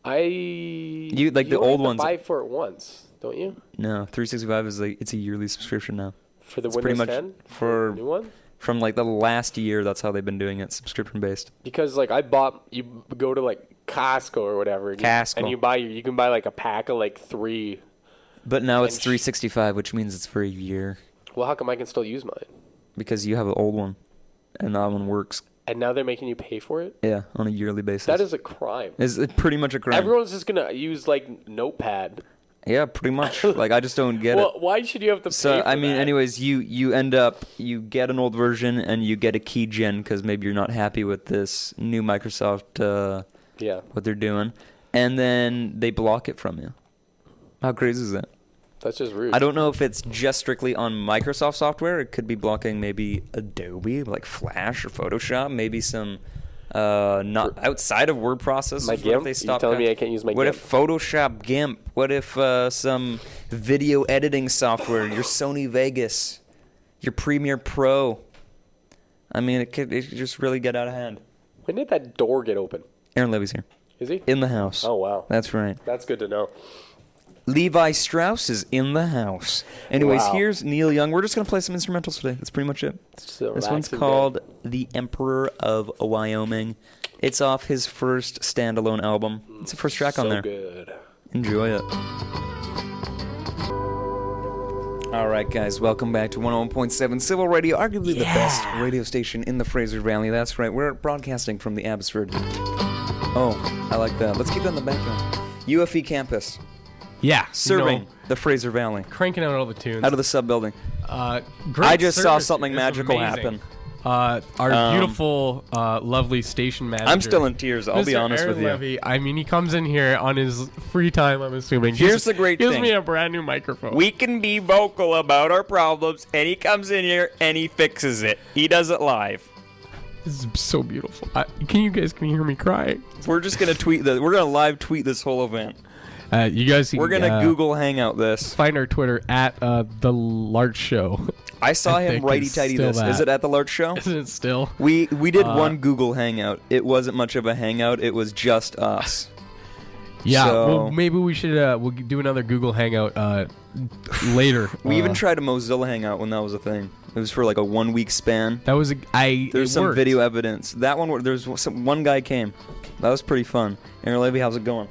You like the old ones. Buy for it once, don't you? No, $365 is like it's a yearly subscription now. For the Windows 10? For the new one? From like the last year, that's how they've been doing it, subscription based. Because like you go to like Costco or whatever, and you can buy like a pack of like 3. But now it's $365, which means it's for a year. Well, how come I can still use mine? Because you have an old one, and that one works. And now they're making you pay for it? Yeah, on a yearly basis. That is a crime. It's pretty much a crime. Everyone's just gonna use like Notepad. Yeah, pretty much. Like, I just don't get it. Why should you have to pay for that? Anyways, you end up, you get an old version, and you get a key gen, because maybe you're not happy with this new Microsoft, what they're doing, and then they block it from you. How crazy is that? That's just rude. I don't know if it's just strictly on Microsoft software. It could be blocking maybe Adobe, like Flash or Photoshop, maybe some... not outside of word processors. My GIMP? You telling me I can't use my GIMP? What if Photoshop GIMP? What if some video editing software? Your Sony Vegas, your Premiere Pro. I mean, it could just really get out of hand. When did that door get open? Aaron Levy's here. Is he? In the house. Oh, wow. That's right. That's good to know. Levi Strauss is in the house. Anyways, Wow. Here's Neil Young. We're just going to play some instrumentals today. That's pretty much it. This one's called The Emperor of Wyoming. It's off his first standalone album. It's the first track on there. So good. Enjoy it. All right, guys. Welcome back to 101.7 Civil Radio, arguably the best radio station in the Fraser Valley. That's right. We're broadcasting from the Abbotsford. Oh, I like that. Let's keep it in the background. UFE campus. Yeah. Serving the Fraser Valley. Cranking out all the tunes. Out of the sub-building. Great I just saw service. something It was magical amazing. happen. Our beautiful, lovely station manager. I'm still in tears, I'll be Mr. honest Aaron with you. Levy, I mean, he comes in here on his free time, I'm assuming. Here's the great Gives thing. me a brand new microphone. We can be vocal about our problems, and he comes in here and he fixes it. He does it live. This is so beautiful. Can you hear me crying? We're just going to tweet this. We're going to live tweet this whole event. You guys can, We're going to Google Hangout this. Find our Twitter at The Larch Show. I saw him righty-tighty this. Is it at The Larch Show? Isn't it still? We did one Google Hangout. It wasn't much of a hangout. It was just us. Yeah, So- well, maybe we should we'll do another Google Hangout later. We even tried a Mozilla Hangout when that was a thing. It was for like a 1 week span. That was There's it some worked. video evidence. That one, one guy came. That was pretty fun. Aaron Levy, how's it going?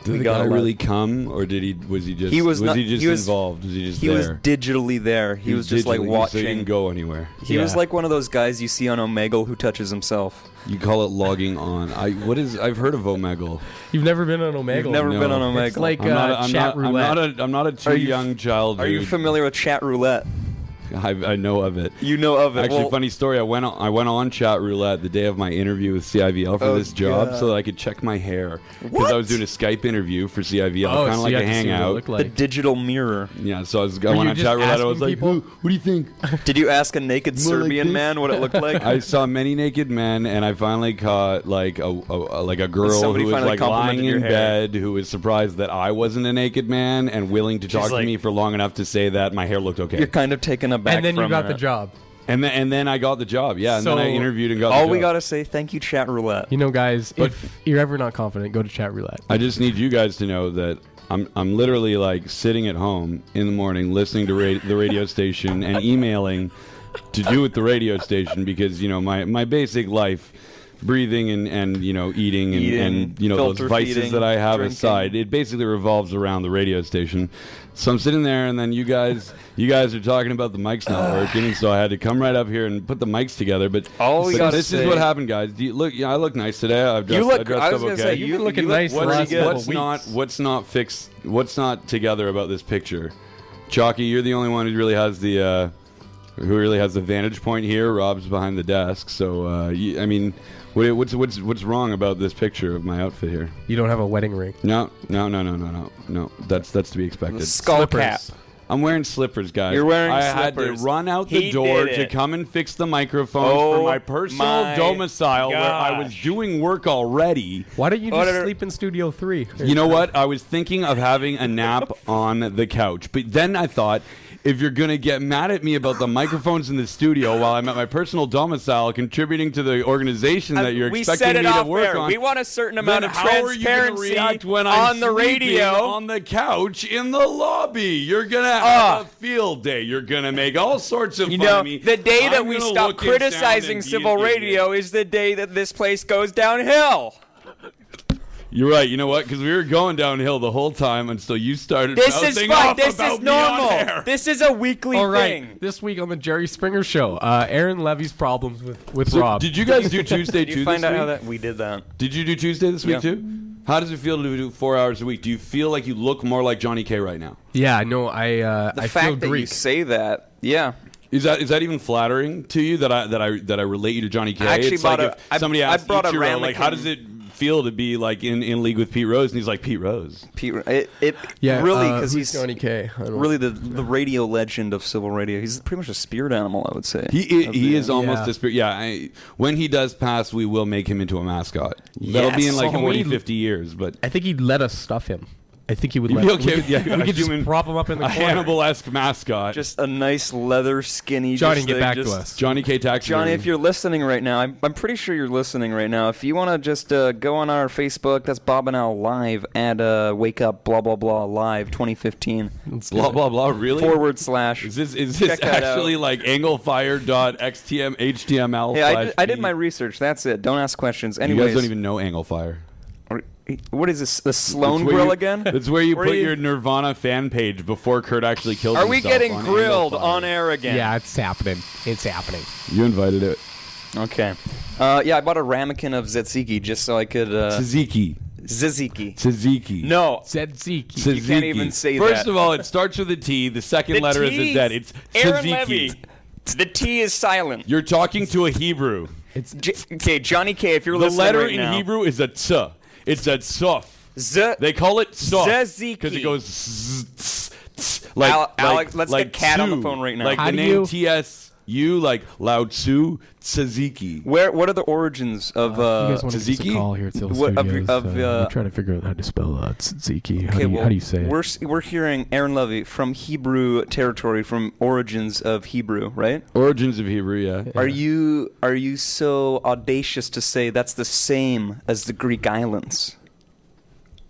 Did We the got guy a lot. really come, or was he just He was not- he just he was- involved? Was he just He there? was digitally there. He was just like digitally, watching. So he didn't go anywhere. He was Yeah. like one of those guys you see on Omegle who touches himself. You call it logging on. I've heard of Omegle. You've never been on Omegle. You've never No. been on Omegle. It's like I'm chat roulette. I'm not a too Are you- young child. Are you dude. familiar with chat roulette? I know of it. You know of it. Actually, Well, funny story. I went on chat roulette the day of my interview with CIVL for Oh, this job, God. so that I could check my hair because What? I was doing a Skype interview for CIVL, Oh, kind of so like you a have to see what it hangout. looked the like. digital mirror. Yeah, so I Were went you on just chat roulette. I was asking like, people? what do you think? Did you ask a naked More like Serbian this? man what it looked like? I saw many naked men, and I finally caught like a girl Somebody who was finally like lying complimented your in hair. bed, who was surprised that I wasn't a naked man and willing to talk to like- me for long enough to say that my hair looked okay. You're kind of taken aback And then you from got that. the job. And then I got the job. Yeah, and then So- I interviewed and got the All job. we gotta say, thank you, chat roulette. You know, guys, But- if you're ever not confident, go to chat roulette. I just need you guys to know that I'm literally like sitting at home in the morning listening to the radio station and emailing to do with the radio station because my basic life, breathing and eating and those filter vices feeding, that I have drinking. aside, it basically revolves around the radio station. So I'm sitting there, and then you guys are talking about the mics not working, and so I had to come right up here and put the mics together. But All we gotta this say- is what happened, guys. Do you look? Yeah, I look nice today. I dressed look- I dressed I was up gonna okay. say, you've been looking look nice the pretty last good. couple What's not fixed? What's not together about this picture? Chalky, you're the only one who really has the vantage point here. Rob's behind the desk, so I mean, what's wrong about this picture of my outfit here? You don't have a wedding ring. No. That's to be expected. Skull Slippers. cap. I'm wearing slippers, guys. You're wearing I had slippers. to run out the He door did to it. come and fix the microphones Oh for my personal my domicile where I was gosh. doing work already. Why don't you Oh, just no, no. sleep in Studio 3? You know what? I was thinking of having a nap on the couch, but then I thought, if you're going to get mad at me about the microphones in the studio while I'm at my personal domicile contributing to the organization that you're we expecting said it me to off work air. on, We want a certain then amount of how are you gonna transparency react when I'm on the sleeping radio. on the couch in the lobby? You're going to have a field day. You're going to make all sorts of You fun know, of me. the day that I'm we gonna stop look and sound criticizing and be civil an idiot. radio is the day that this place goes downhill. You're right. You know what? Because we were going downhill the whole time until you started This is mouthing fine. off This about is me on normal. air. This is a weekly All right, thing. this week on the Jerry Springer Show, Aaron Levy's problems with So Rob. did you guys do Tuesday Did too you find this out week? how that we did that? Did you do Tuesday this week Yeah. too? How does it feel to do 4 hours a week? Do you feel like you look more like Johnny K right now? Yeah, no, I The feel fact that you Greek. say that, yeah. Is that even flattering to you that I relate you to Johnny K? I actually It's like bought if somebody I asked brought a Ichiro, like, how ramekin. does it feel to be like in league with Pete Rose? And he's like, Pete Rose. It Yeah, really because who's he's Johnny K. I don't really the radio legend of civil radio. He's pretty much a spirit animal, I would say. He is almost Yeah. a spirit. Yeah, when he does pass, we will make him into a mascot. That'll be in like Oh, 40, we- 50 years. But I think he'd let us stuff him. I think he would You'd let be okay we with- could, yeah, we a could just human- prop him up in the a corner. Hannibal-esque mascot. Just a nice leather skinny. Johnny, just get thing, back just- to us. Johnny K. Taxidermy. Johnny, if you're listening right now, I'm pretty sure you're listening right now. If you want to just go on our Facebook, that's Bob and Al Live at Wake Up Blah Blah Blah Live 2015 blah blah blah. Really? /. Is this Check that actually out. like anglefire.xtm HTML? Hey, I did my research. That's it. Don't ask questions. You Anyways, guys don't even know Anglefire. what is this? The Sloan That's where Grill you- again? That's where you Where put you- your Nirvana fan page before Kurt actually kills Are himself. we getting on grilled Anglefire. on air again? Yeah, it's happening. It's happening. You invited it. Okay. Yeah, I bought a ramekin of Tzatziki just so I could. Tzatziki. Tzatziki. No. Tzatziki. You can't even say First that. of all, it starts with a T. The second The letter is a T's- Z. It's Aaron tzatziki. Levy. The T is silent. You're talking to a Hebrew. Okay, Johnny K, if you're The listening letter right in now. Hebrew is a T. It's a tsuf. Z. They call it tsuf Tzatziki. because it goes like Alex, let's like get Kat on the Tzu. phone right now. Like How the do name you- TSU, like Lao Tzu, Tzatziki. What are the origins of You guys want to give us Tzatziki? a call here at Silver What- of- Studios? of, we're trying to figure out how to spell tzatziki. How, Okay, how do you say it? We're hearing Aaron Levy from Hebrew territory, from origins of Hebrew, right? Origins of Hebrew, yeah. Are you so audacious to say that's the same as the Greek islands?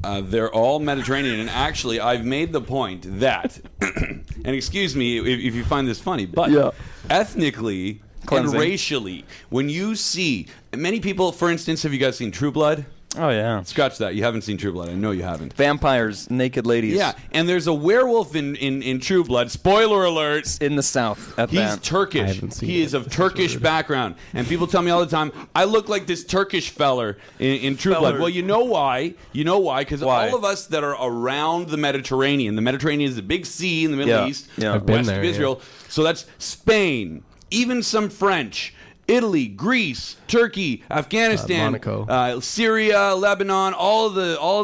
They're all Mediterranean, and actually, I've made the point that, and excuse me if you find this funny, but ethnically Cleansing. and racially, when you see many people, for instance, have you guys seen True Blood? Oh, yeah. Scratch that. You haven't seen True Blood. I know you haven't. Vampires, naked ladies. Yeah, and there's a werewolf in True Blood. Spoiler alert. In the South. At He's that. Turkish. I haven't seen He it. is of Turkish background. And people tell me all the time, I look like this Turkish feller in True Blood. Well, you know why? You know why? Because all of us that are around the Mediterranean is a big sea in the Middle East, I've been west there, of Israel. So that's Spain, even some French. Italy, Greece, Turkey, Afghanistan, Monaco. Syria, Lebanon, all of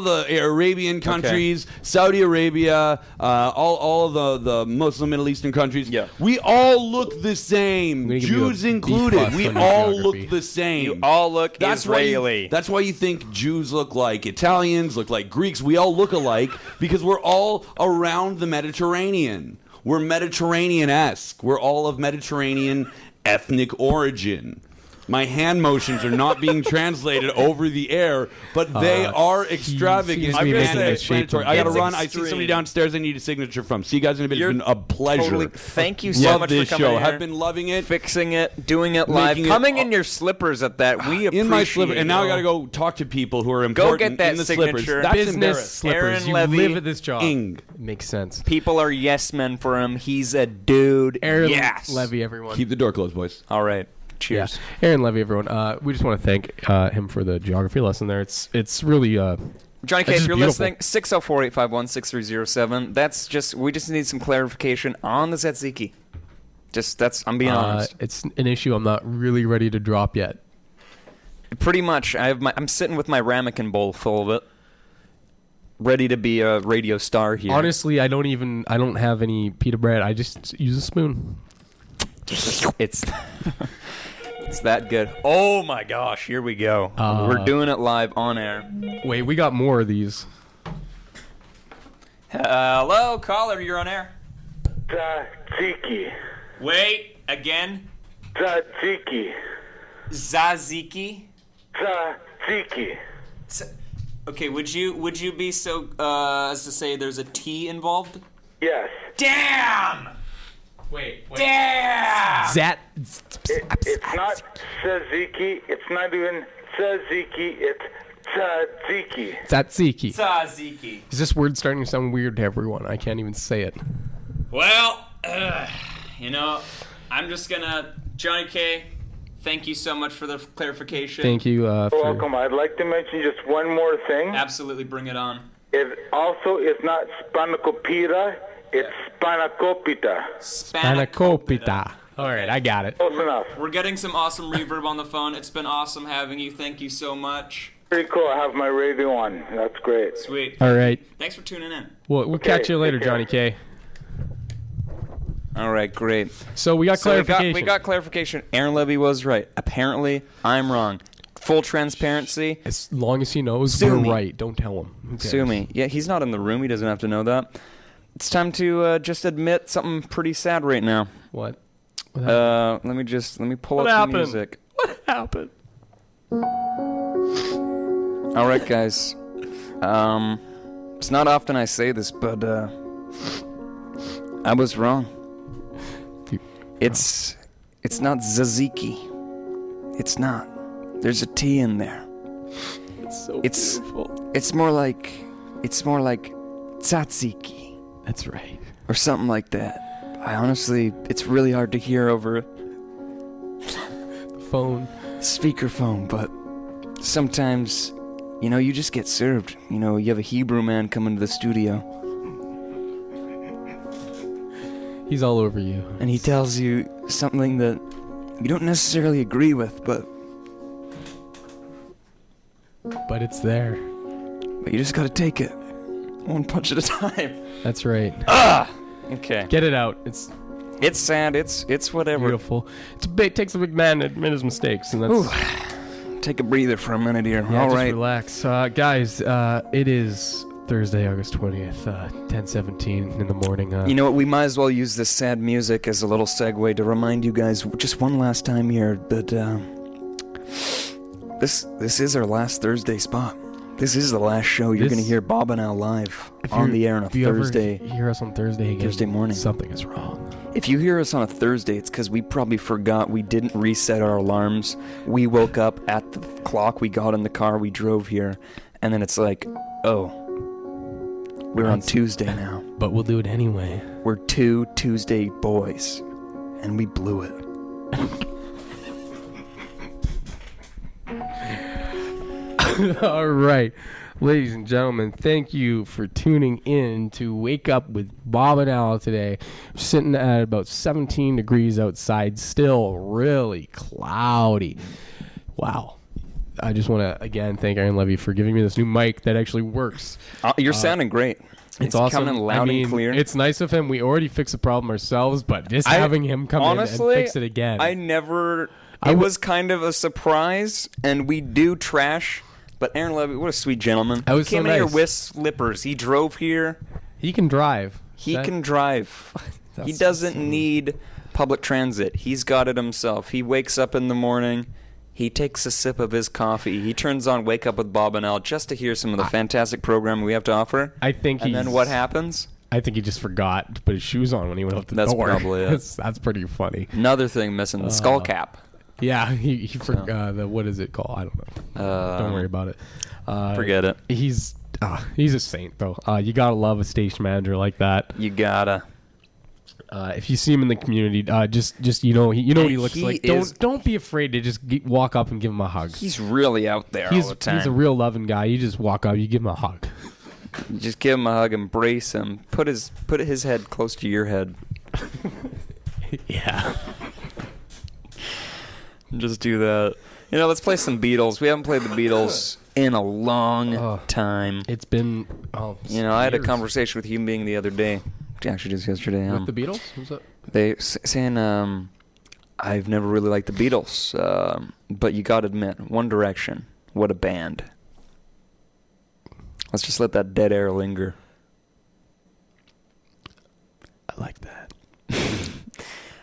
the Arabian countries, Saudi Arabia, all of the Muslim Middle Eastern countries. Yeah. We all look the same, I'm gonna give you a Jews B+ included. We on all geography. look the same. You all look Why Israeli. that's why you think Jews look like Italians, look like Greeks. We all look alike because we're all around the Mediterranean. We're Mediterranean-esque. We're all of Mediterranean ethnic origin. My hand motions are not being translated over the air, but they are extravagant seems to be and making this shape explanatory. I gotta It's run. I see extreme. somebody downstairs I need a signature from. See you guys in a bit. You're It's been a pleasure. Totally. Thank you so Love much this for coming show. here. I've been loving it. Fixing it, doing it live, Making it coming all- in your slippers at that. We appreciate in my slipper, and now I you. gotta go talk to people who are important get that in the signature. slippers. That's Business embarrassing. slippers. Aaron You Levy. live at this job. Ing. Makes sense. People are yes men for him. He's a dude. Aaron yes. Levy, everyone. Keep the door closed, boys. All right. Cheers. Yeah. Aaron Levy, everyone. We just want to thank him for the geography lesson there. It's really Johnny K, It's if you're beautiful. listening, 604-851-6307. We just need some clarification on the Tzatziki. I'm being honest. it's an issue I'm not really ready to drop yet. Pretty much, I'm sitting with my ramekin bowl full of it, ready to be a radio star here. Honestly, I don't have any pita bread. I just use a spoon. It's it's that good. Oh my gosh, here we go. We're doing it live on air. Wait, we got more of these. Hello, caller, you're on air. Tzatziki. Wait, again. Tzatziki. Tzatziki. Tzatziki. Okay, would you be so as to say there's a T involved? Yes. Damn! Wait. Damn! It's not tzatziki. It's not even tzatziki. It's tzatziki. Tzatziki. Tzatziki. Is this word starting to sound weird to everyone? I can't even say it. Well, I'm just gonna Johnny K. Thank you so much for the clarification. Thank you. You're For, welcome. I'd like to mention just one more thing. Absolutely, bring it on. It also is not spanakopita. It's spanakopita. Panacopita. All right, I got it. Close enough. We're getting some awesome reverb on the phone. It's been awesome having you. Thank you so much. Pretty cool. I have my radio on. That's great. Sweet. All right. Thanks for tuning in. We'll catch you later, take care. Johnny K. All right, great. So we got clarification. We got clarification. Aaron Levy was right. Apparently, I'm wrong. Full transparency. As long as he knows Sue we're me. right, don't tell him. Who cares? Sue me. Yeah, he's not in the room. He doesn't have to know that. It's time to just admit something pretty sad right now. What? Let me pull What up happened? the music. What happened? All right, guys. It's not often I say this, but I was wrong. It's not Tzatziki. It's not. There's a T in there. It's so It's- beautiful. It's more like Tzatziki That's right. or something like that. It's really hard to hear over The phone. speakerphone, but sometimes, you just get served. You have a Hebrew man come into the studio, He's all over you. and he tells you something that you don't necessarily agree with, but It's there. you just gotta take it. One punch at a time. That's right. Okay. Get it out. It's It's sad. It's whatever. beautiful. It takes a big man to admit his mistakes, and that's. Ooh. Take a breather for a minute here. Yeah, All just right. relax. Guys, it is Thursday, August 20th, 10:17 in the morning. You know what? We might as well use this sad music as a little segue to remind you guys just one last time here that this is our last Thursday spot. This is the last show. You're going to hear Bob and Al live on the air on a Thursday. If you hear us on Thursday again, Thursday morning. something is wrong. If you hear us on a Thursday, it's because we probably forgot we didn't reset our alarms. We woke up at the clock, we got in the car, we drove here, and then it's like, oh, we're on Tuesday now. But we'll do it anyway. We're 2 Tuesday boys, and we blew it. All right. Ladies and gentlemen, thank you for tuning in to Wake Up with Bob and Al today. We're sitting at about 17 degrees outside, still really cloudy. Wow. I just want to, again, thank Aaron Levy for giving me this new mic that actually works. You're sounding great. It's awesome. Coming loud and clear. It's nice of him. We already fixed the problem ourselves, but just having him come in and fix it again. It was kind of a surprise, and we do trash. But Aaron Levy, what a sweet gentleman. That was Came so in here nice. with slippers. He drove here. He can drive. He can drive. He doesn't need public transit. He's got it himself. He wakes up in the morning. He takes a sip of his coffee. He turns on Wake Up with Bob and Al just to hear some of the fantastic programming we have to offer. I think And then what happens? I think he just forgot to put his shoes on when he went out the That's door. probably it. That's pretty funny. Another thing missing, the skull cap. Yeah, he forgot what is it called? I don't know. Don't worry about it. Forget it. He's a saint though. You gotta love a station manager like that. You gotta. If you see him in the community, just what he looks like. Don't be afraid to just walk up and give him a hug. He's really out there all the time. He's a real loving guy. You just walk up, you give him a hug. Just give him a hug, embrace him, put his head close to your head. Yeah. Just do that. Let's play some Beatles. We haven't played the Beatles in a long time. It's been I had a conversation with a human being the other day. Actually, just yesterday. With the Beatles? What's up? They saying I've never really liked the Beatles, but you gotta admit, One Direction, what a band. Let's just let that dead air linger. I like that.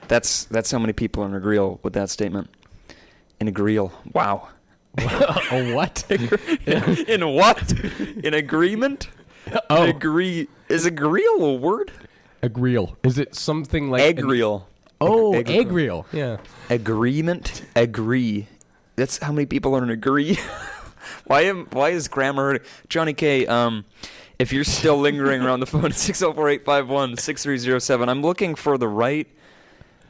That's how many people are in agreement with that statement. In agreement. Wow. A what? In what? In agreement? Oh. Is agree a word? Agreeal. Is it something like Agreeal. Agreeal. Yeah. Agreement. Agree. That's how many people are in agree. Why is grammar Johnny K? If you're still lingering around the phone, 604-851-6307. I'm looking for the right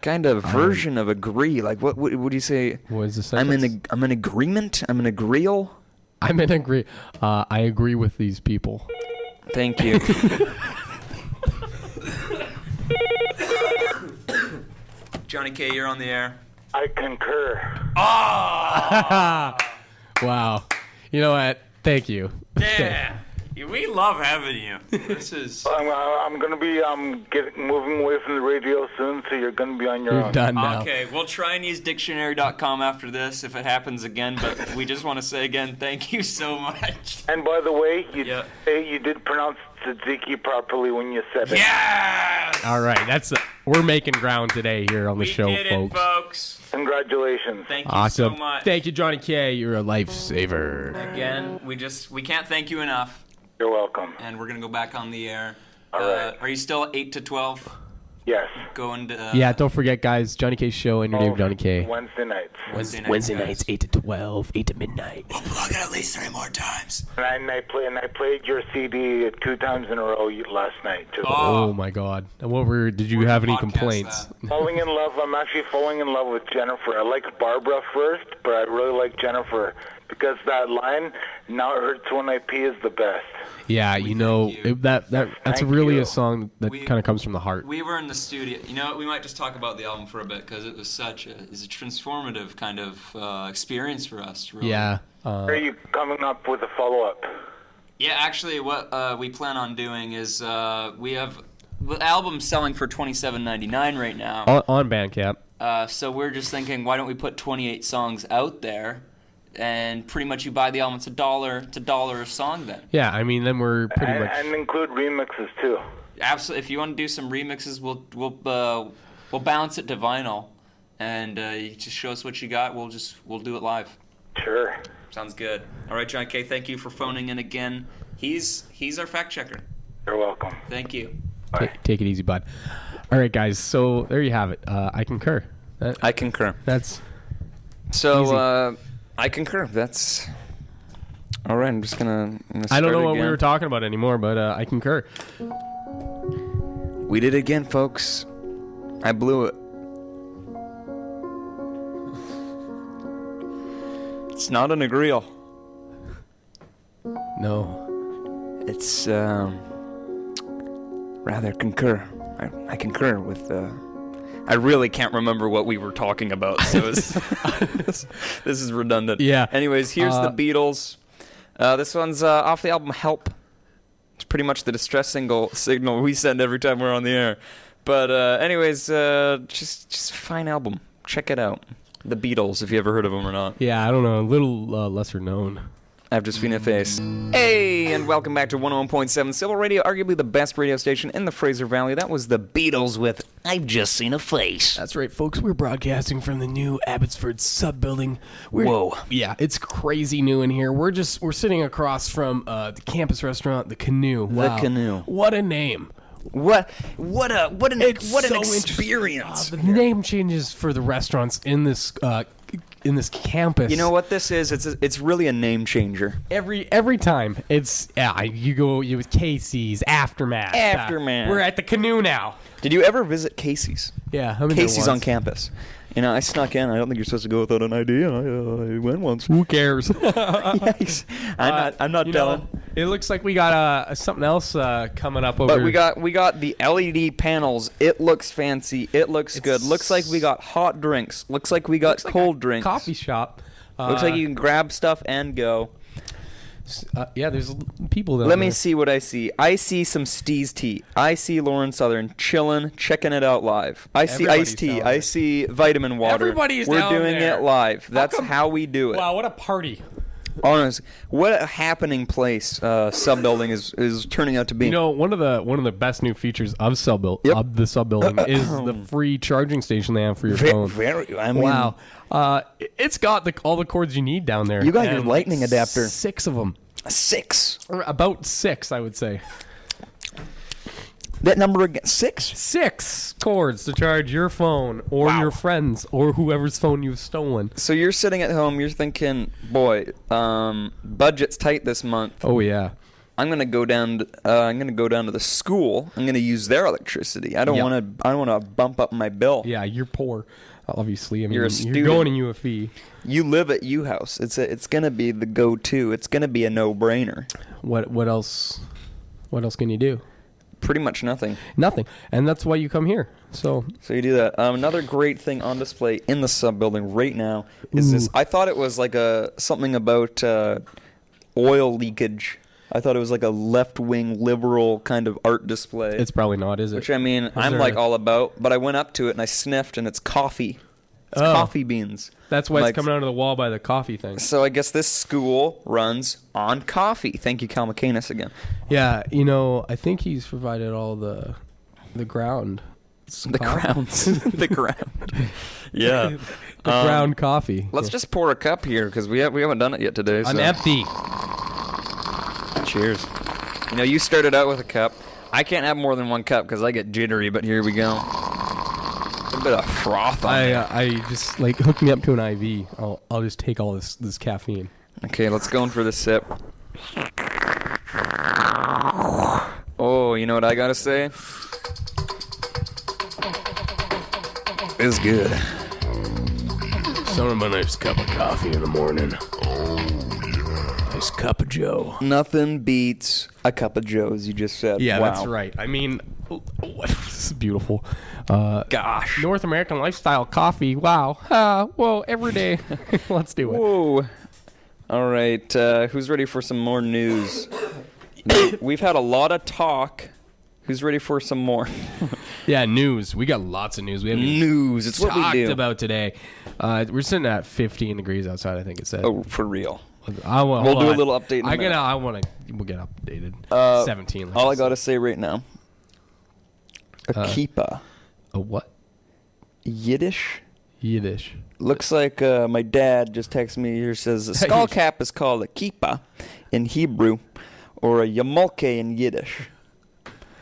kind of version of agree. Like what do you say? What is the sentence? I'm in agreement. I'm in agreeal. I'm in agree. I agree with these people. Thank you. Johnny K, you're on the air. I concur. Wow. You know what? Thank you. Yeah. We love having you. This is. I'm gonna be moving away from the radio soon, so you're gonna be on your own. You're done now. Okay, we'll try and use dictionary.com after this if it happens again, but we just want to say again, thank you so much. And by the way, you did pronounce Tzatziki properly when you said it. Yes! All right, we're making ground today here on the show, did folks. It, folks. Congratulations. Thank you Awesome. so much. Thank you, Johnny K. You're a lifesaver. Again, we can't thank you enough. You're welcome. And we're gonna go back on the air. All right. Are you still 8 to 12? Yes. Going to. Yeah, don't forget, guys. Johnny K's show. Interview Johnny K. Wednesday nights. Wednesday nights, 8 to 12, 8 to midnight. We'll plug it at least 3 more times. And I played your CD 2 times in a row last night. Oh my God! And did you have any complaints? Falling in love. I'm actually falling in love with Jennifer. I liked Barbara first, but I really like Jennifer because that line "Now it hurts when I pee" is the best. Yeah, that's really a song that kind of comes from the heart. We were in the studio. You know what? We might just talk about the album for a bit because it was such a transformative kind of experience for us. Really. Yeah. Are you coming up with a follow-up? Yeah, actually, what we plan on doing is we have the album selling for $27.99 right now on Bandcamp. So we're just thinking, why don't we put 28 songs out there? And pretty much you buy the album, it's $1 a song then. Yeah, I mean, then we're pretty much... And include remixes, too. Absolutely. If you want to do some remixes, we'll bounce it to vinyl. And you just show us what you got, we'll do it live. Sure. Sounds good. All right, John K., thank you for phoning in again. He's our fact checker. You're welcome. Thank you. Take it easy, bud. All right, guys. So there you have it. I concur. I concur. That's so. I concur. That's all right. I'm gonna I don't know what again. we were talking about anymore, but I concur. We did it again, folks. I blew it. It's not an agreeal. No. It's rather concur. I concur with. I really can't remember what we were talking about, so this is redundant. Yeah. Anyways, here's the Beatles. This one's off the album Help. It's pretty much the distress signal we send every time we're on the air. But anyways, just a fine album. Check it out. The Beatles, if you ever heard of them or not. Yeah, I don't know. A little lesser known. I've just seen a face. Hey, and welcome back to 101.7 Civil Radio, arguably the best radio station in the Fraser Valley. That was the Beatles with I've Just Seen a Face. That's right, folks. We're broadcasting from the new Abbotsford sub-building. Whoa. Yeah, it's crazy new in here. We're sitting across from the campus restaurant, The Canoe. Wow. The Canoe. What a name. What an So experience. the name changes for the restaurants in this campus. You know what this is? It's really a name changer. Every time it's you with Casey's Aftermath. Aftermath. We're at The Canoe now. Did you ever visit Casey's? Yeah, I'm in Casey's there on once. campus. You know, I snuck in. I don't think you're supposed to go without an ID, and I went once. Who cares? Yikes. I'm not telling. It looks like we got something else coming up over. But we got the LED panels. It looks fancy. It looks good. Looks like we got hot drinks. Looks like we got cold drinks. Coffee shop. Looks like you can grab stuff and go. Yeah, there's people down Let there. me see what I see. I see some Steez tea. I see Lauren Southern chilling, checking it out live. I see Everybody's iced tea. down I there. see vitamin water. Everybody's We're down doing there. it live. That's come- how we do it. Wow, what a party! Honest, what a happening place sub building is turning out to be. You know, one of the best new features of the sub building is the free charging station they have for your phone. Very. I mean, Wow, it's got all the cords you need down there. You got your And lightning adapter. 6 of them. 6. Or about 6, I would say. That number again, 6. 6 cords to charge your phone or your friends or whoever's phone you've stolen. So you're sitting at home. You're thinking, boy, budget's tight this month. Oh yeah. I'm gonna go down. I'm gonna go down to the school. I'm gonna use their electricity. I don't Yep. want to. I don't want to bump up my bill. Yeah, you're poor. Obviously, I mean, You're a you're student. going to UFE. You live at U House. It's gonna be the go-to. It's gonna be a no-brainer. What else? What else can you do? Pretty much nothing. Nothing, and that's why you come here. So So you do that. Another great thing on display in the sub building right now is this. I thought it was like something about oil leakage. I thought it was like a left-wing liberal kind of art display. it's probably not, is it? Which I mean, I'm there like a- all about. But I went up to it and I sniffed, and it's coffee. It's Oh. coffee beans. That's why Like- it's coming out of the wall by the coffee thing. So I guess this school runs on coffee. Thank you, Cal McCanus, again. Yeah, you know, I think he's provided all the ground. The grounds. The ground. Yeah. The ground coffee. Let's just pour a cup here because we haven't done it yet today. I'm so. empty. Cheers. You know, you started out with a cup. I can't have more than one cup because I get jittery, but here we go. A bit of froth on there. I just like hook me up to an IV. I'll just take all this caffeine. Okay, let's go in for the sip. Oh, you know what I gotta say? It's good. Son of a nice cup of coffee in the morning. Nice cup of Joe. Nothing beats a cup of Joe, as you just said. Yeah, Wow. that's right. I mean, this is beautiful. Gosh. North American lifestyle coffee. Wow. Whoa, every day. Let's do it. Whoa. All right, who's ready for some more news? We've had a lot of talk. Who's ready for some more? Yeah, news. We got lots of news. We haven't even News. It's what we talked do. about today. We're sitting at 15 degrees outside, I think it said. Oh, for real. We'll do a little update in a minute. We'll get updated. 17. like All I said. gotta say right now. A kippah. A what? Yiddish Yiddish. Looks like my dad just texted me here. Says a skull cap is called a kippa in Hebrew, or a yamolke in Yiddish.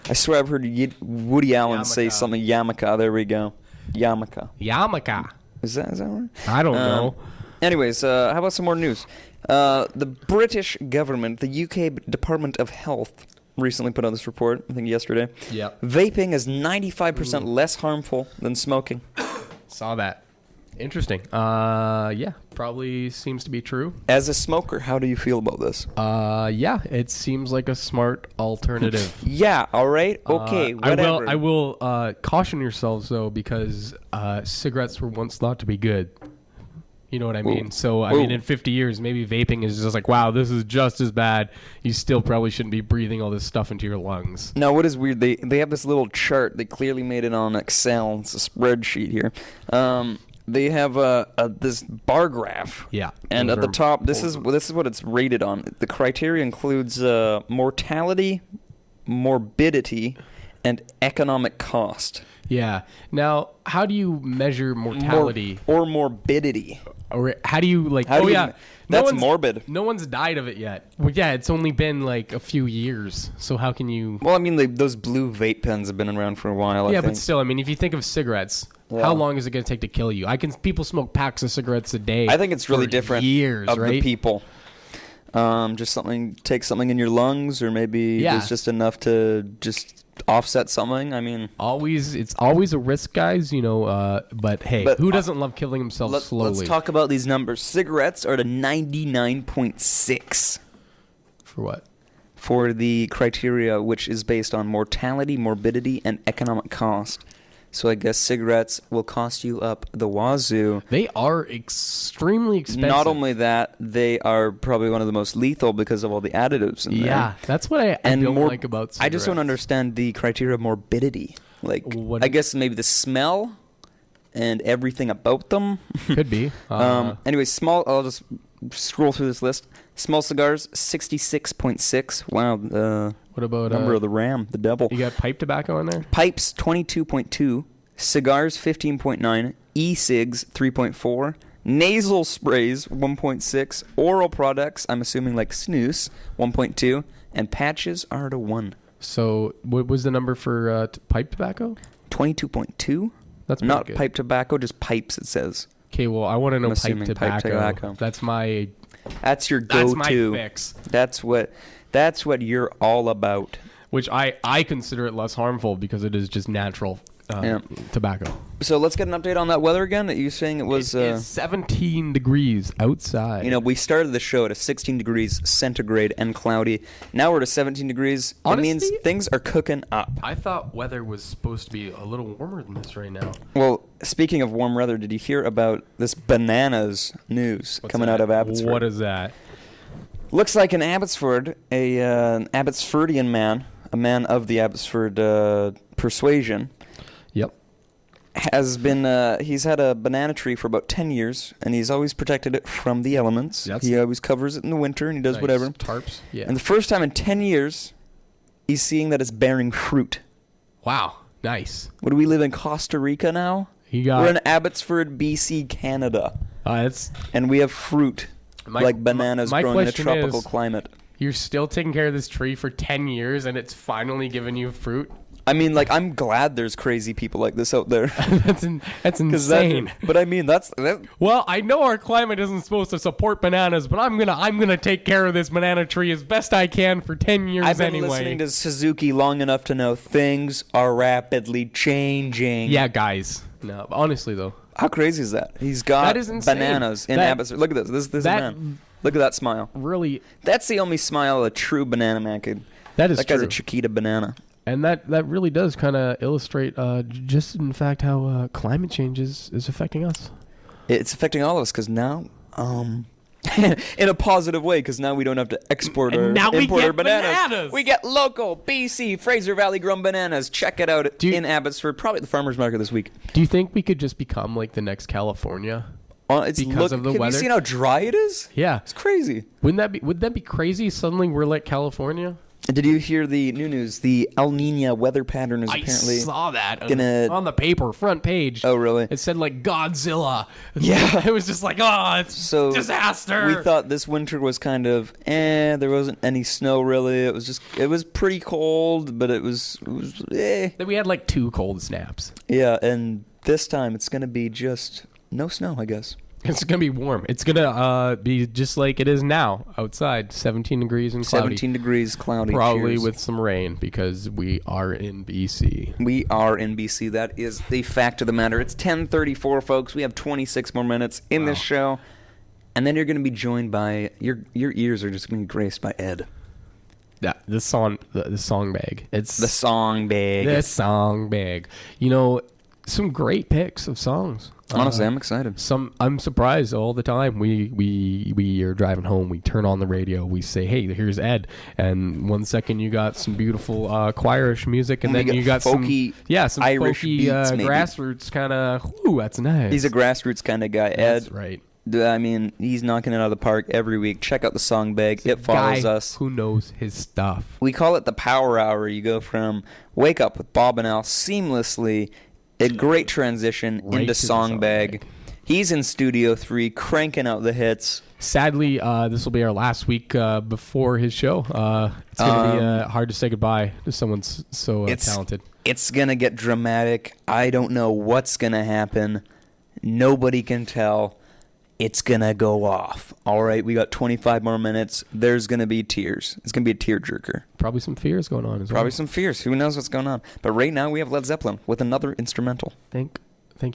I swear I've heard Woody Allen say something. Yarmulke. There we go. Yarmulke. Yarmulke. Is that right? I don't know. Anyways, how about some more news? The British government, the UK Department of Health, recently put out this report, I think yesterday. Yep. Vaping is 95% less harmful than smoking. Saw that. Interesting. Yeah, probably seems to be true. As a smoker, how do you feel about this? Yeah, it seems like a smart alternative. Yeah, all right. Okay, whatever. I will caution yourselves, though, because cigarettes were once thought to be good. You know what I mean? So, I mean, in 50 years, maybe vaping is just like, wow, this is just as bad. You still probably shouldn't be breathing all this stuff into your lungs. Now, what is weird, they have this little chart. They clearly made it on Excel. It's a spreadsheet here. They have this bar graph. Yeah. And at the top, this is what it's rated on. The criteria includes mortality, morbidity, and economic cost. Yeah. Now, how do you measure mortality? Or morbidity. Or how do you, like, That's morbid. No one's died of it yet. Well, yeah, it's only been, like, a few years. So how can you... Well, I mean, those blue vape pens have been around for a while, I think. But still, I mean, if you think of cigarettes, how long is it going to take to kill you? People smoke packs of cigarettes a day. I think it's really different years, of right? the people. Just take something in your lungs, or maybe there's just enough to just offset something. I mean, it's always a risk, guys. You know, but hey, who doesn't love killing himself slowly? Let's talk about these numbers. Cigarettes are at a 99.6. For what? For the criteria, which is based on mortality, morbidity, and economic cost. So I guess cigarettes will cost you up the wazoo. They are extremely expensive. Not only that, they are probably one of the most lethal because of all the additives in there. Yeah, that's what I don't like about cigarettes. I just don't understand the criteria of morbidity. Like, I guess maybe the smell and everything about them. Could be. Anyway, I'll just scroll through this list. Small cigars, 66.6. Wow. What about number of the ram, the devil? You got pipe tobacco in there? Pipes, 22.2. Cigars, 15.9. E-cigs, 3.4. Nasal sprays, 1.6. Oral products, I'm assuming like snus, 1.2. And patches are at a 1. So what was the number for pipe tobacco? 22.2. That's not good. Pipe tobacco, just pipes, it says. Okay, well, I want to know pipe tobacco. That's my... That's your go-to. That's my fix. That's what you're all about. Which I consider it less harmful because it is just natural tobacco. So let's get an update on that weather again. You saying it was... It's 17 degrees outside. You know, we started the show at a 16 degrees centigrade and cloudy. Now we're at 17 degrees. Honestly, it means things are cooking up. I thought weather was supposed to be a little warmer than this right now. Well, speaking of warm weather, did you hear about this bananas news coming out of Abbotsford? What is that? Looks like in Abbotsford, an Abbotsfordian man, a man of the Abbotsford persuasion, has been he's had a banana tree for about 10 years, and he's always protected it from the elements. He always covers it in the winter, and he does whatever. Tarps, yeah. And the first time in 10 years, he's seeing that it's bearing fruit. Wow, nice. What do we live in, Costa Rica now? We're in Abbotsford, BC, Canada. And we have fruit, like bananas growing in a tropical climate. You're still taking care of this tree for 10 years, and it's finally giving you fruit? I mean, like, I'm glad there's crazy people like this out there. That's insane. But I mean, that's well, I know our climate isn't supposed to support bananas, but I'm gonna take care of this banana tree as best I can for 10 years anyway. I've been listening to Suzuki long enough to know things are rapidly changing. Yeah, guys. No, honestly though, how crazy is that? He's got bananas in Abbotsford. Look at this. This is a man. Look at that smile. Really, that's the only smile a true banana man could. That is true. That guy's a Chiquita banana. And that really does kind of illustrate just in fact how climate change is affecting us. It's affecting all of us because now, in a positive way, because now we don't have to import our bananas. We get local BC Fraser Valley grown bananas. Check it out in Abbotsford, probably at the farmers market this week. Do you think we could just become like the next California? Because of the weather. Have you seen how dry it is? Yeah, it's crazy. Would that be crazy? Suddenly we're like California. Did you hear the new news? The El Nino weather pattern is apparently... I saw that gonna- on the paper, front page. Oh, really? It said like Godzilla. Yeah. It was just like, oh, it's So disaster. we thought this winter was kind of there wasn't any snow really. It was pretty cold, but it was Then we had like 2 cold snaps. Yeah, and this time it's gonna be just no snow, I guess. It's gonna be warm. It's gonna be just like it is now outside, 17 degrees and cloudy. 17 degrees, cloudy. Probably cheers. with some rain because we are in BC. We are in BC. That is the fact of the matter. It's 10:34, folks. We have 26 more minutes in this show, and then you're going to be joined by your ears are just going to be graced by Ed. Yeah, the song bag. It's The song bag. the song bag. You know, some great picks of songs. Honestly, I'm excited. I'm surprised all the time. We are driving home. We turn on the radio. We say, "Hey, here's Ed." And 1 second you got some beautiful choirish music, and We then you got folky, some Irish folky beats, maybe. grassroots kind of. Ooh, that's nice. He's a grassroots kind of guy. That's Ed, right. I mean, he's knocking it out of the park every week. Check out the song bag. It follows Guy us. who knows his stuff. We call it the Power Hour. You go from Wake Up with Bob and Al seamlessly, a great transition Right into to the song song bag. bag. He's in Studio 3, cranking out the hits. Sadly, this will be our last week before his show. It's going to be hard to say goodbye to someone so talented. It's going to get dramatic. I don't know what's going to happen. Nobody can tell. It's going to go off. All right, we got 25 more minutes. There's going to be tears. It's going to be a tearjerker. Probably some fears going on as well. Probably some fears. Who knows what's going on? But right now we have Led Zeppelin with another instrumental. Thank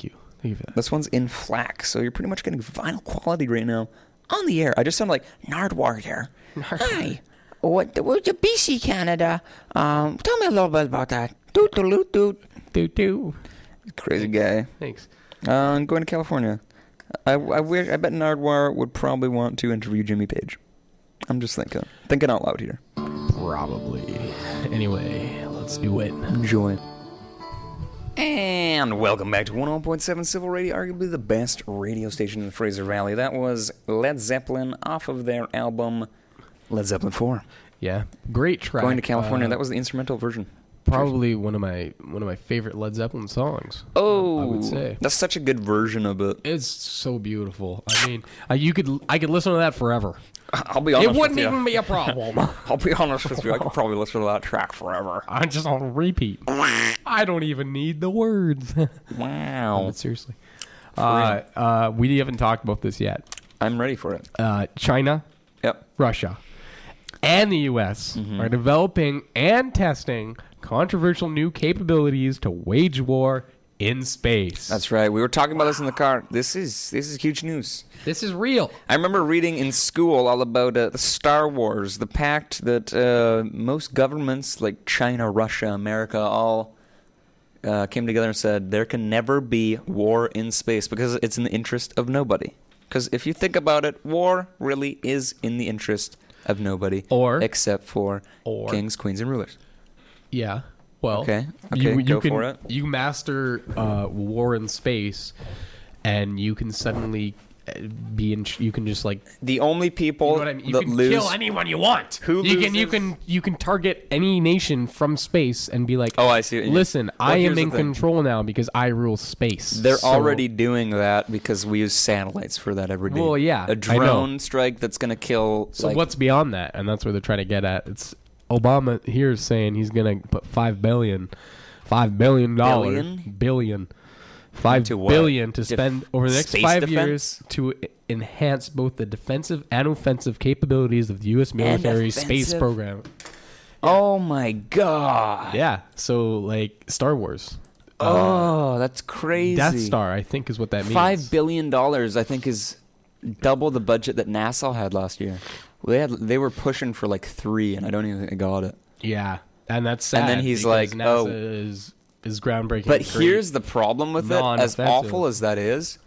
you. Thank you for that. This one's in FLAC, so you're pretty much getting vinyl quality right now on the air. I just sound like Nardwar here. Hi. Where's your BC, Canada? Tell me a little bit about that. Doot, doot, doot. Do do. Crazy guy. Thanks. I'm going to California. I bet Nardwar would probably want to interview Jimmy Page. I'm just thinking out loud here. Probably. Anyway, let's do it. Enjoy. And welcome back to 101.7 Civil Radio, arguably the best radio station in the Fraser Valley. That was Led Zeppelin off of their album Led Zeppelin 4. Yeah, great track. Going to California. That was the instrumental version. Probably one of my favorite Led Zeppelin songs. Oh, I would say that's such a good version of it. it's so beautiful. I mean, I could listen to that forever. I'll be honest. It wouldn't with you. even be a problem. I'll be honest with you. I could probably listen to that track forever. I'm just on repeat. I don't even need the words. Wow. But seriously, we haven't talked about this yet. I'm ready for it. China, Yep. Russia, and the U.S. are developing and testing controversial new capabilities to wage war in space. That's right. We were talking about this in the car. This is huge news. This is real. I remember reading in school all about the Star Wars, the pact that most governments like China, Russia, America all came together and said there can never be war in space because it's in the interest of nobody. Because if you think about it, war really is in the interest of nobody, except for kings, queens, and rulers. Yeah. Well, Okay, you go can, for it. You master war in space, and you can suddenly you can just like The only people you know what I mean? You that can lose, kill anyone you want. Who you can target any nation from space and be like, Oh, I see what you mean. Listen, Well, I here's am the in thing. control now because I rule space. They're So- already doing that because we use satellites for that every day. Well, yeah, a I drone know. strike that's going to kill. So like, what's beyond that? And that's where they're trying to get at. It's Obama here is saying he's going to put $5 billion billion To what? billion to spend over the next space 5 defense? years to enhance both the defensive and offensive capabilities of the U.S. military space offensive? program. Oh my god! Yeah, so like Star Wars, Oh, that's crazy. Death Star, I think is what that means. $5 billion, I think, is double the budget that NASA had last year. They were pushing for like 3, and I don't even think they got it. Yeah, and that's sad. And then he's because like, NASA oh. is groundbreaking. But and great. here's the problem with it. As Non-offensive. awful as that is,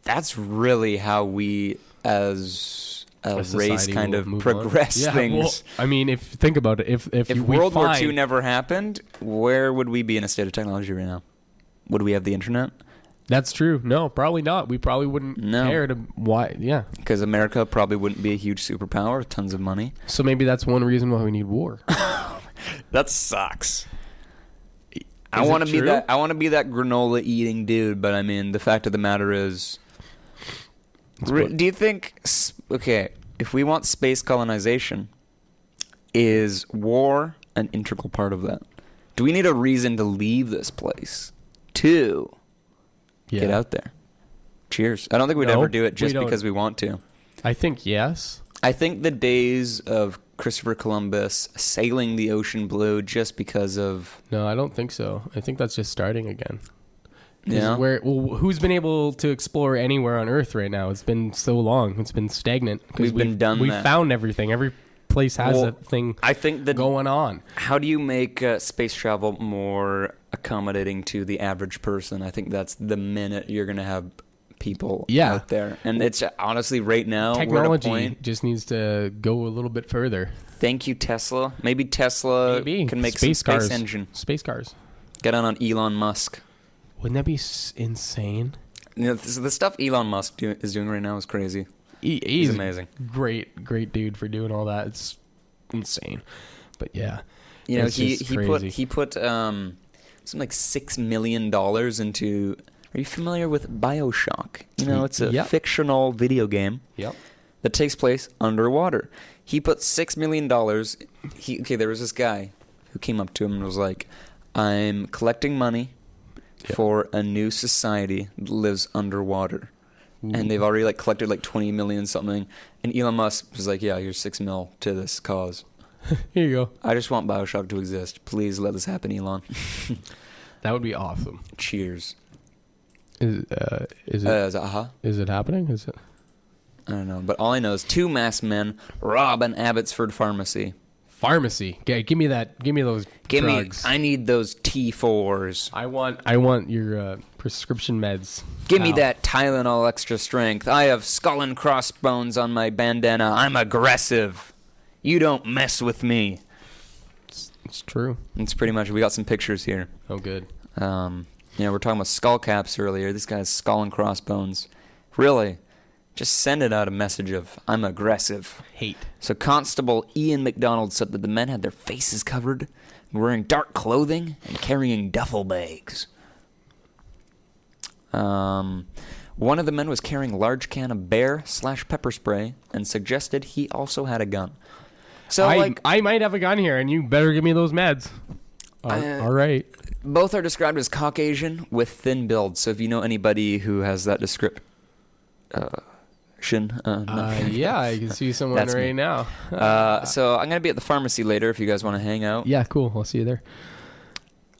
that's really how we, as a race, Society kind will of move on. progress Yeah, things. well, I mean, if think about it, if If we World War find, II never happened, where would we be in a state of technology right now? Would we have the internet? That's true. No, probably not. We probably wouldn't No. care to why. Yeah. Because America probably wouldn't be a huge superpower with tons of money. So maybe that's one reason why we need war. That sucks. I Is want it to be true? that. I want to be that granola eating dude. But I mean, the fact of the matter is, do you think? Okay, if we want space colonization, is war an integral part of that? Do we need a reason to leave this place to get out there? Cheers. I don't think we'd No, ever do it just we don't. because we want to. I think yes. I think the days of Christopher Columbus sailing the ocean blue just because of... No, I don't think so. I think that's just starting again. 'Cause Yeah. who's been able to explore anywhere on Earth right now? It's been so long. It's been stagnant. 'Cause We've done We've that. found everything. Every place has Well, a thing I think that... going on. How do you make space travel more accommodating to the average person? I think that's the minute you're going to have people out there. And it's honestly right now, we're at a Technology point... just needs to go a little bit further. Thank you, Tesla. Maybe Tesla can make some cars. space engine. Space cars. Get on Elon Musk. Wouldn't that be insane? You know, the stuff Elon Musk is doing right now is crazy. He's amazing. Great dude for doing all that. It's insane. But yeah. You know, it's he just put something like $6 million into... Are you familiar with BioShock? You know, it's a fictional video game that takes place underwater. He put $6 million. There was this guy who came up to him and was like, I'm collecting money for a new society that lives underwater. Ooh. And they've already collected 20 million something. And Elon Musk was like, yeah, here's $6 million to this cause. Here you go. I just want BioShock to exist. Please let this happen, Elon. That would be awesome. Cheers. Is it happening? Is it? I don't know, but all I know is 2 masked men rob an Abbotsford pharmacy. Pharmacy. Okay, give me that. Give me those drugs. I need those T4s. I want your prescription meds. Give me that Tylenol extra strength. I have skull and crossbones on my bandana. I'm aggressive. You don't mess with me. It's true. It's pretty much. We got some pictures here. Oh, good. We're talking about skull caps earlier. This guy's skull and crossbones. Really, just send it out a message of, I'm aggressive. Hate. So Constable Ian McDonald said that the men had their faces covered, wearing dark clothing, and carrying duffel bags. One of the men was carrying a large can of bear/pepper spray and suggested he also had a gun. So, I might have a gun here, and you better give me those meds. All right. Both are described as Caucasian with thin build. So if you know anybody who has that description, yeah, I can see someone right now. So I'm gonna be at the pharmacy later if you guys want to hang out. Yeah, cool. I'll see you there.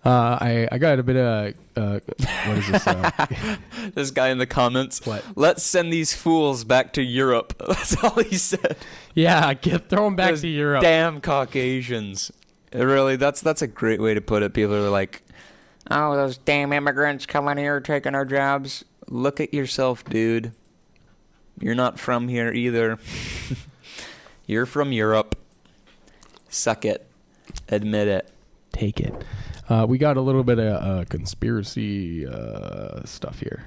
I got a bit of what is this? This guy in the comments. What? Let's send these fools back to Europe. That's all he said. Yeah, throw them back to Europe. Damn Caucasians. Really, that's a great way to put it. People are like, oh, those damn immigrants coming here taking our jobs. Look at yourself, dude. You're not from here either. You're from Europe. Suck it. Admit it. Take it. We got a little bit of conspiracy stuff here.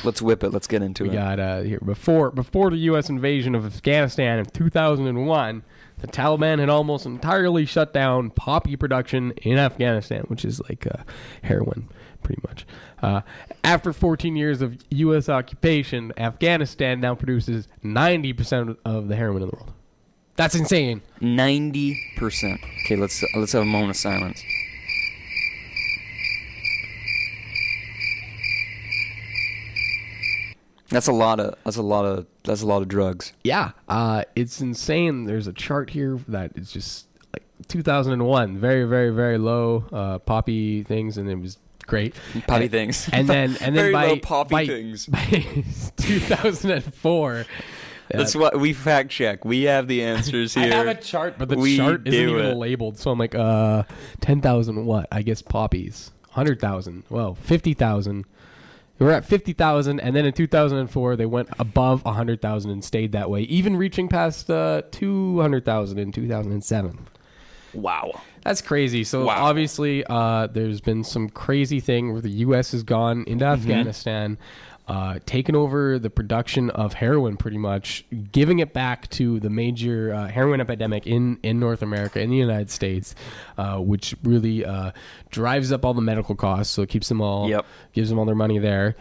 Let's whip it. Let's get into it. We got here before the U.S. invasion of Afghanistan in 2001. The Taliban had almost entirely shut down poppy production in Afghanistan, which is like heroin, pretty much. After 14 years of U.S. occupation, Afghanistan now produces 90% of the heroin in the world. That's insane. 90%. Okay, let's have a moment of silence. That's a lot of drugs. Yeah, it's insane. There's a chart here that is just like 2001, very, very, very low poppy things, and it was great. Poppy things. And then very by, low poppy things. By 2004. That's what we fact check. We have the answers here. I have a chart, but the chart isn't even labeled. So I'm like, 10,000 what? I guess poppies. 100,000. Well, 50,000. We're at 50,000, and then in 2004 they went above 100,000 and stayed that way, even reaching past 200,000 in 2007. Wow, that's crazy. So obviously, there's been some crazy thing where the U.S. has gone into Afghanistan. taken over the production of heroin, pretty much, giving it back to the major heroin epidemic in North America, in the United States, which really drives up all the medical costs. So it keeps them all, gives them all their money there.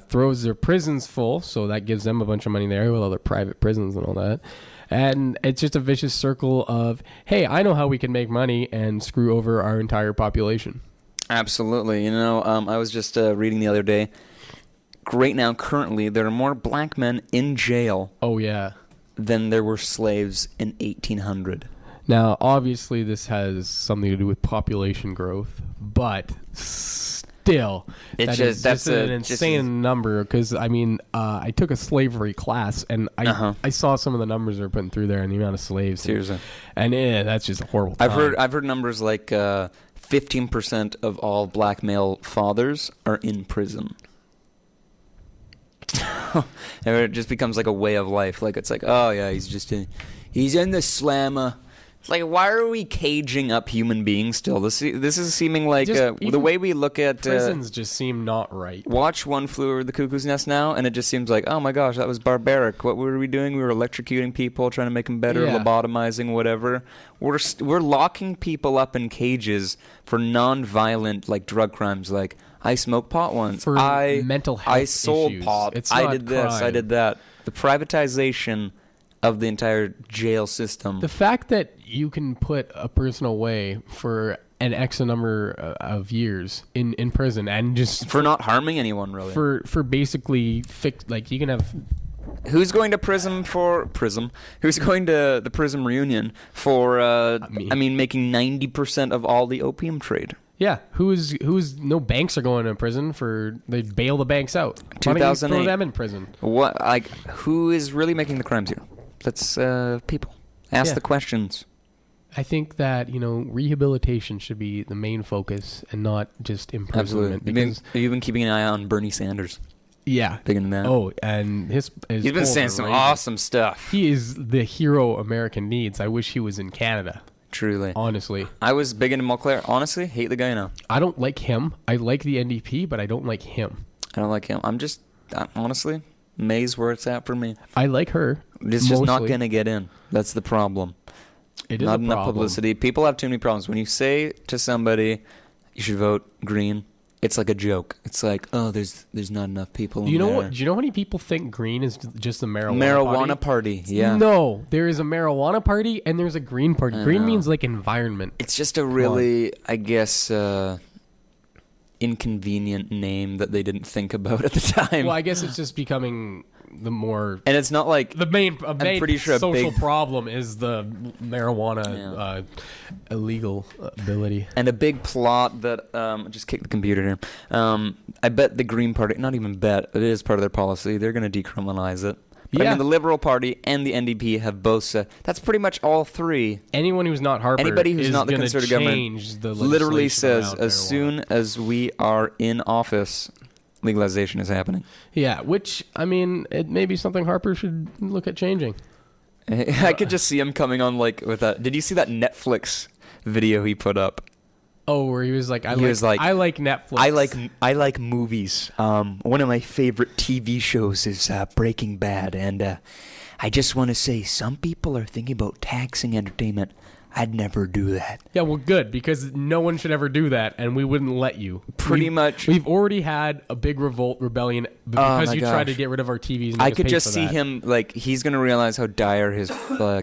Throws their prisons full, so that gives them a bunch of money there with all their private prisons and all that. And it's just a vicious circle of, hey, I know how we can make money and screw over our entire population. Absolutely. You know, I was just reading the other day. Right now, currently, there are more black men in jail. Oh, yeah. Than there were slaves in 1800. Now, obviously, this has something to do with population growth, but still, that's an insane number. Because I mean, I took a slavery class, and I saw some of the numbers they're putting through there, and the amount of slaves. Seriously, and that's just a horrible time. I've heard numbers like 15% of all black male fathers are in prison. And it just becomes like a way of life. Like, it's like, oh yeah, he's in the slammer. It's like, why are we caging up human beings still? This is seeming like the way we look at prisons just seem not right. Watch One Flew Over the Cuckoo's Nest now, and it just seems like, oh my gosh, that was barbaric. What were we doing? We were electrocuting people, trying to make them better, lobotomizing, whatever. We're locking people up in cages for non-violent, like, drug crimes, like, I smoked pot once. For mental health I sold issues. pot. It's I not did this. crime. I did that. The privatization of the entire jail system. The fact that you can put a person away for an X number of years in prison and just for not harming anyone, really. For basically like, you can have. Who's going to prison? Who's going to the prison reunion for? Making 90% of all the opium trade. Yeah, who's no banks are going to prison for, they bail the banks out. 2008. Throw them in prison. What? Like, who is really making the crimes here? Let's people ask the questions. I think that, rehabilitation should be the main focus and not just imprisonment. Absolutely. You've been keeping an eye on Bernie Sanders. Yeah. Big into that. Oh, and he's been saying some awesome stuff. He is the hero America needs. I wish he was in Canada. Truly. Honestly. I was big into Montclair. Honestly, hate the guy now. I don't like him. I like the NDP, but I don't like him. I don't like him. Honestly, May's where it's at for me. I like her. It's just not going to get in. That's the problem. It is not a enough problem. publicity. People have too many problems. When you say to somebody, you should vote Green, it's like a joke. It's like, oh, there's not enough people. Do you know how many people think Green is just a marijuana party? Yeah. No, there is a marijuana party and there's a Green party. Green means like environment. It's just a really, I guess, inconvenient name that they didn't think about at the time. Well, I guess it's just becoming the more, and it's not like the main pretty sure social problem is the marijuana illegal ability, and a big plot that just kick the computer here. I bet the Green Party, not even bet, it is part of their policy. They're going to decriminalize it. But I mean, the Liberal Party and the NDP have both said that's pretty much all three. Anyone who's not Harper, anybody who's not the Conservative government, literally says as soon as we are in office, legalization is happening. Yeah, which, I mean, it may be something Harper should look at changing. I could just see him coming on like with that. Did you see that Netflix video he put up? Oh, where he was like, I like Netflix. I like movies. One of my favorite TV shows is Breaking Bad, and I just want to say some people are thinking about taxing entertainment. I'd never do that. Yeah, well, good, because no one should ever do that, and we wouldn't let you. Pretty much. We've already had a big rebellion because you tried to get rid of our TVs. And I could just see him, like, he's going to realize how dire his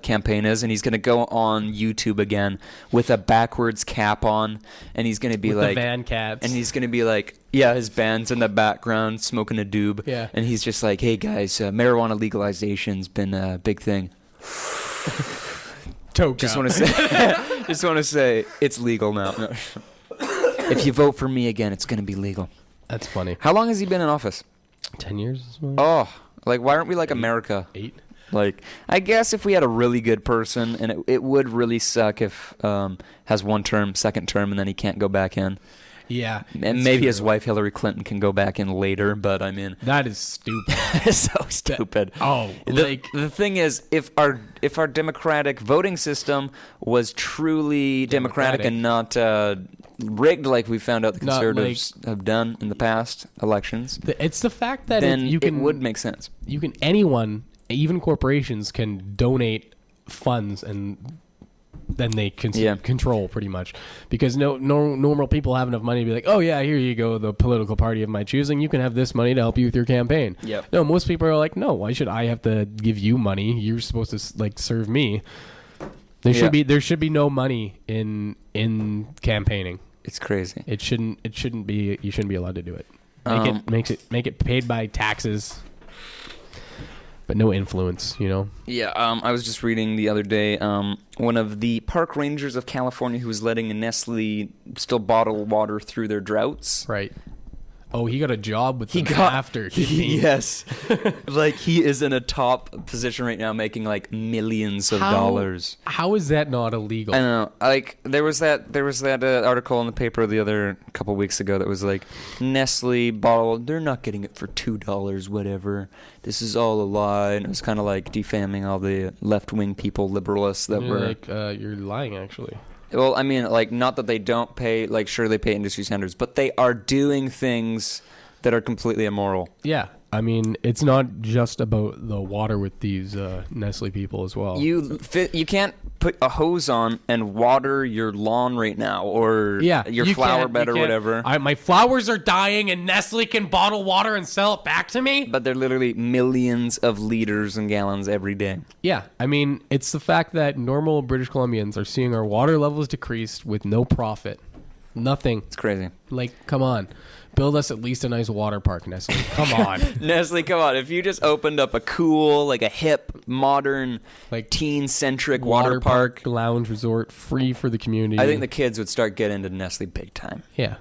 campaign is, and he's going to go on YouTube again with a backwards cap on, and he's going to be with like... the van cats. And he's going to be like, yeah, his band's in the background smoking a doob. Yeah. And he's just like, hey, guys, marijuana legalization's been a big thing. Just want to say, it's legal now. No. If you vote for me again, it's going to be legal. That's funny. How long has he been in office? 10 years. Oh, like, why aren't we like America? 8. Like, I guess if we had a really good person, and it would really suck if has one term, second term, and then he can't go back in. Yeah. And maybe his wife Hillary Clinton can go back in later, but I mean, That is stupid. so stupid. The thing is, if our democratic voting system was truly democratic and not rigged like we found out the conservatives have done in the past elections, it's the fact that then it would make sense. Anyone, even corporations, can donate funds and then they control pretty much, because no normal people have enough money to be like, oh yeah, here you go, the political party of my choosing, you can have this money to help you with your campaign. Yep. No, most people are like, no, why should I have to give you money? You're supposed to like serve me. There should be no money in campaigning. It's crazy. It shouldn't be. You shouldn't be allowed to do it. Make it paid by taxes, but no influence. Yeah, I was just reading the other day, one of the park rangers of California who was letting Nestle still bottle water through their droughts. Right. Oh, he got a job with them after, didn't he? Yes. Like, he is in a top position right now, making like millions of dollars. How is that not illegal? I don't know. Like, there was that article in the paper the other couple weeks ago that was like, Nestle bottle, they're not getting it for $2, whatever. This is all a lie. And it was kind of like defaming all the left-wing people, liberalists that were like, you're lying, actually. Well, I mean, like, not that they don't pay, like, sure, they pay industry standards, but they are doing things that are completely immoral. Yeah. I mean, it's not just about the water with these Nestle people as well. You can't put a hose on and water your lawn right now, or your flower bed or whatever. My flowers are dying, and Nestle can bottle water and sell it back to me? But they're literally millions of liters and gallons every day. Yeah. I mean, it's the fact that normal British Columbians are seeing our water levels decreased with no profit. Nothing. It's crazy. Like, come on. Build us at least a nice water park, Nestle. Come on. Nestle, come on. If you just opened up a cool, like a hip, modern, like teen-centric water park, lounge resort, free for the community. I think the kids would start getting into Nestle big time. Yeah.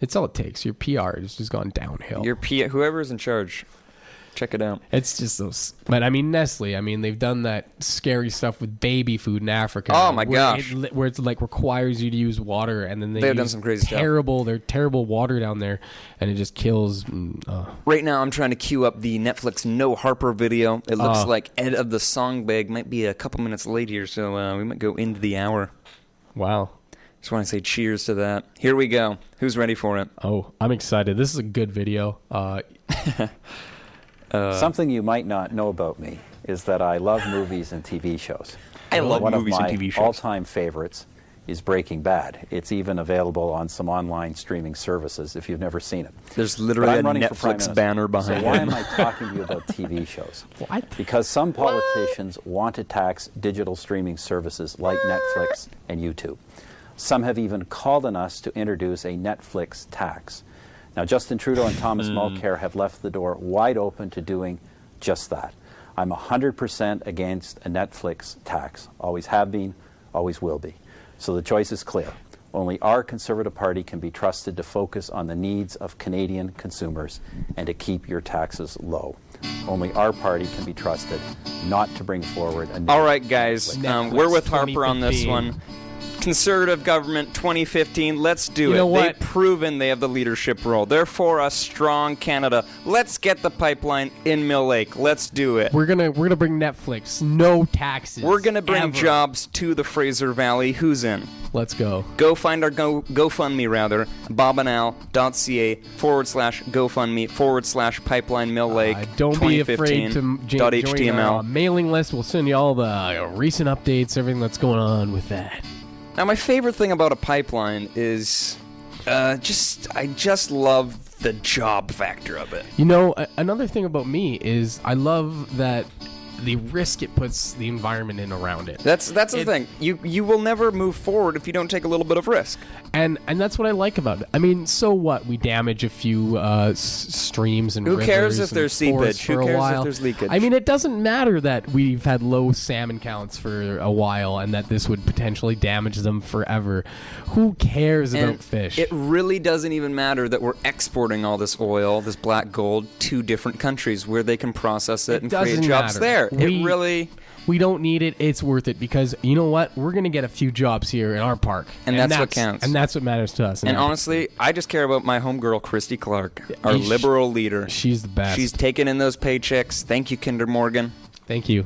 It's all it takes. Your PR has just gone downhill. Whoever's in charge, check it out. It's just those. But I mean, Nestle, they've done that scary stuff with baby food in Africa. Oh my gosh. Where it's like requires you to use water, and then they've done some crazy stuff. They're terrible water down there, and it just kills. Right now, I'm trying to queue up the Netflix No Harper video. It looks like Ed of the Song Bag might be a couple minutes late here, so we might go into the hour. Wow. Just want to say cheers to that. Here we go. Who's ready for it? Oh, I'm excited. This is a good video. Something you might not know about me is that I love movies and TV shows. I love movies and TV One of my shows. all-time favorites is Breaking Bad. It's even available on some online streaming services if you've never seen it. There's literally a But I'm running for Prime Netflix Minister. banner behind So why it. am I talking to you about TV shows? What? Because some politicians want to tax digital streaming services like Netflix and YouTube. Some have even called on us to introduce a Netflix tax. Now, Justin Trudeau and Thomas Mulcair have left the door wide open to doing just that. I'm 100% against a Netflix tax. Always have been, always will be. So the choice is clear. Only our Conservative Party can be trusted to focus on the needs of Canadian consumers and to keep your taxes low. Only our party can be trusted not to bring forward a new All right, guys. Netflix We're with Harper on this 2015. one. Conservative government 2015. Let's do You it. know what? They've proven they have the leadership role. They're for a strong Canada. Let's get the pipeline in Mill Lake. Let's do it. We're gonna bring Netflix. No taxes. We're gonna bring ever. jobs to the Fraser Valley. Who's in? Let's go. Go find our GoFundMe rather. bobanal.ca/GoFundMe/pipeline Mill Lake. Don't be afraid to join .html. our mailing list. We'll send you all the recent updates, everything that's going on with that. Now, my favorite thing about a pipeline is I just love the job factor of it. Another thing about me is I love that the risk it puts the environment in around it. That's the thing. You will never move forward if you don't take a little bit of risk. And that's what I like about it. I mean, so what? We damage a few streams and Who rivers cares if and there's forests seepage? Who for a cares if while. there's leakage? I mean, it doesn't matter that we've had low salmon counts for a while and that this would potentially damage them forever. Who cares And about fish? it really doesn't even matter that we're exporting all this oil, this black gold, to different countries where they can process it and create doesn't jobs matter. there. We don't need it. It's worth it because you know what? We're going to get a few jobs here in our park. And that's what counts. And that's what matters to us. And honestly, I just care about my homegirl, Christy Clark, our liberal leader. She's the best. She's taking in those paychecks. Thank you, Kinder Morgan. Thank you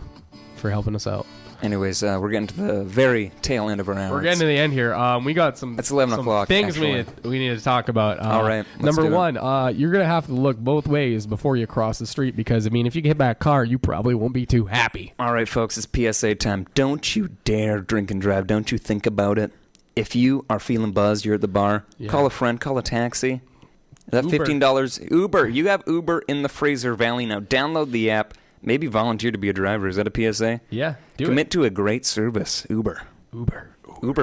for helping us out. Anyways, we're getting to the very tail end of our hour. We're getting to the end here. We got some. It's 11 o'clock. Things we need to talk about. All right. Number one, you're gonna have to look both ways before you cross the street because if you hit that car, you probably won't be too happy. All right, folks. It's PSA time. Don't you dare drink and drive. Don't you think about it. If you are feeling buzzed, you're at the bar. Yeah. Call a friend. Call a taxi. That $15 Uber. You have Uber in the Fraser Valley now. Download the app. Maybe volunteer to be a driver. Is that a PSA? Yeah. Commit to a great service. Uber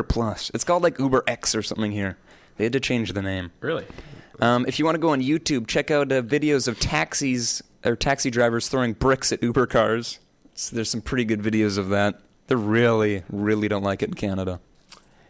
Plus. It's called like Uber X or something here. They had to change the name. Really? If you want to go on YouTube, check out videos of taxi drivers throwing bricks at Uber cars. So there's some pretty good videos of that. They really, really don't like it in Canada.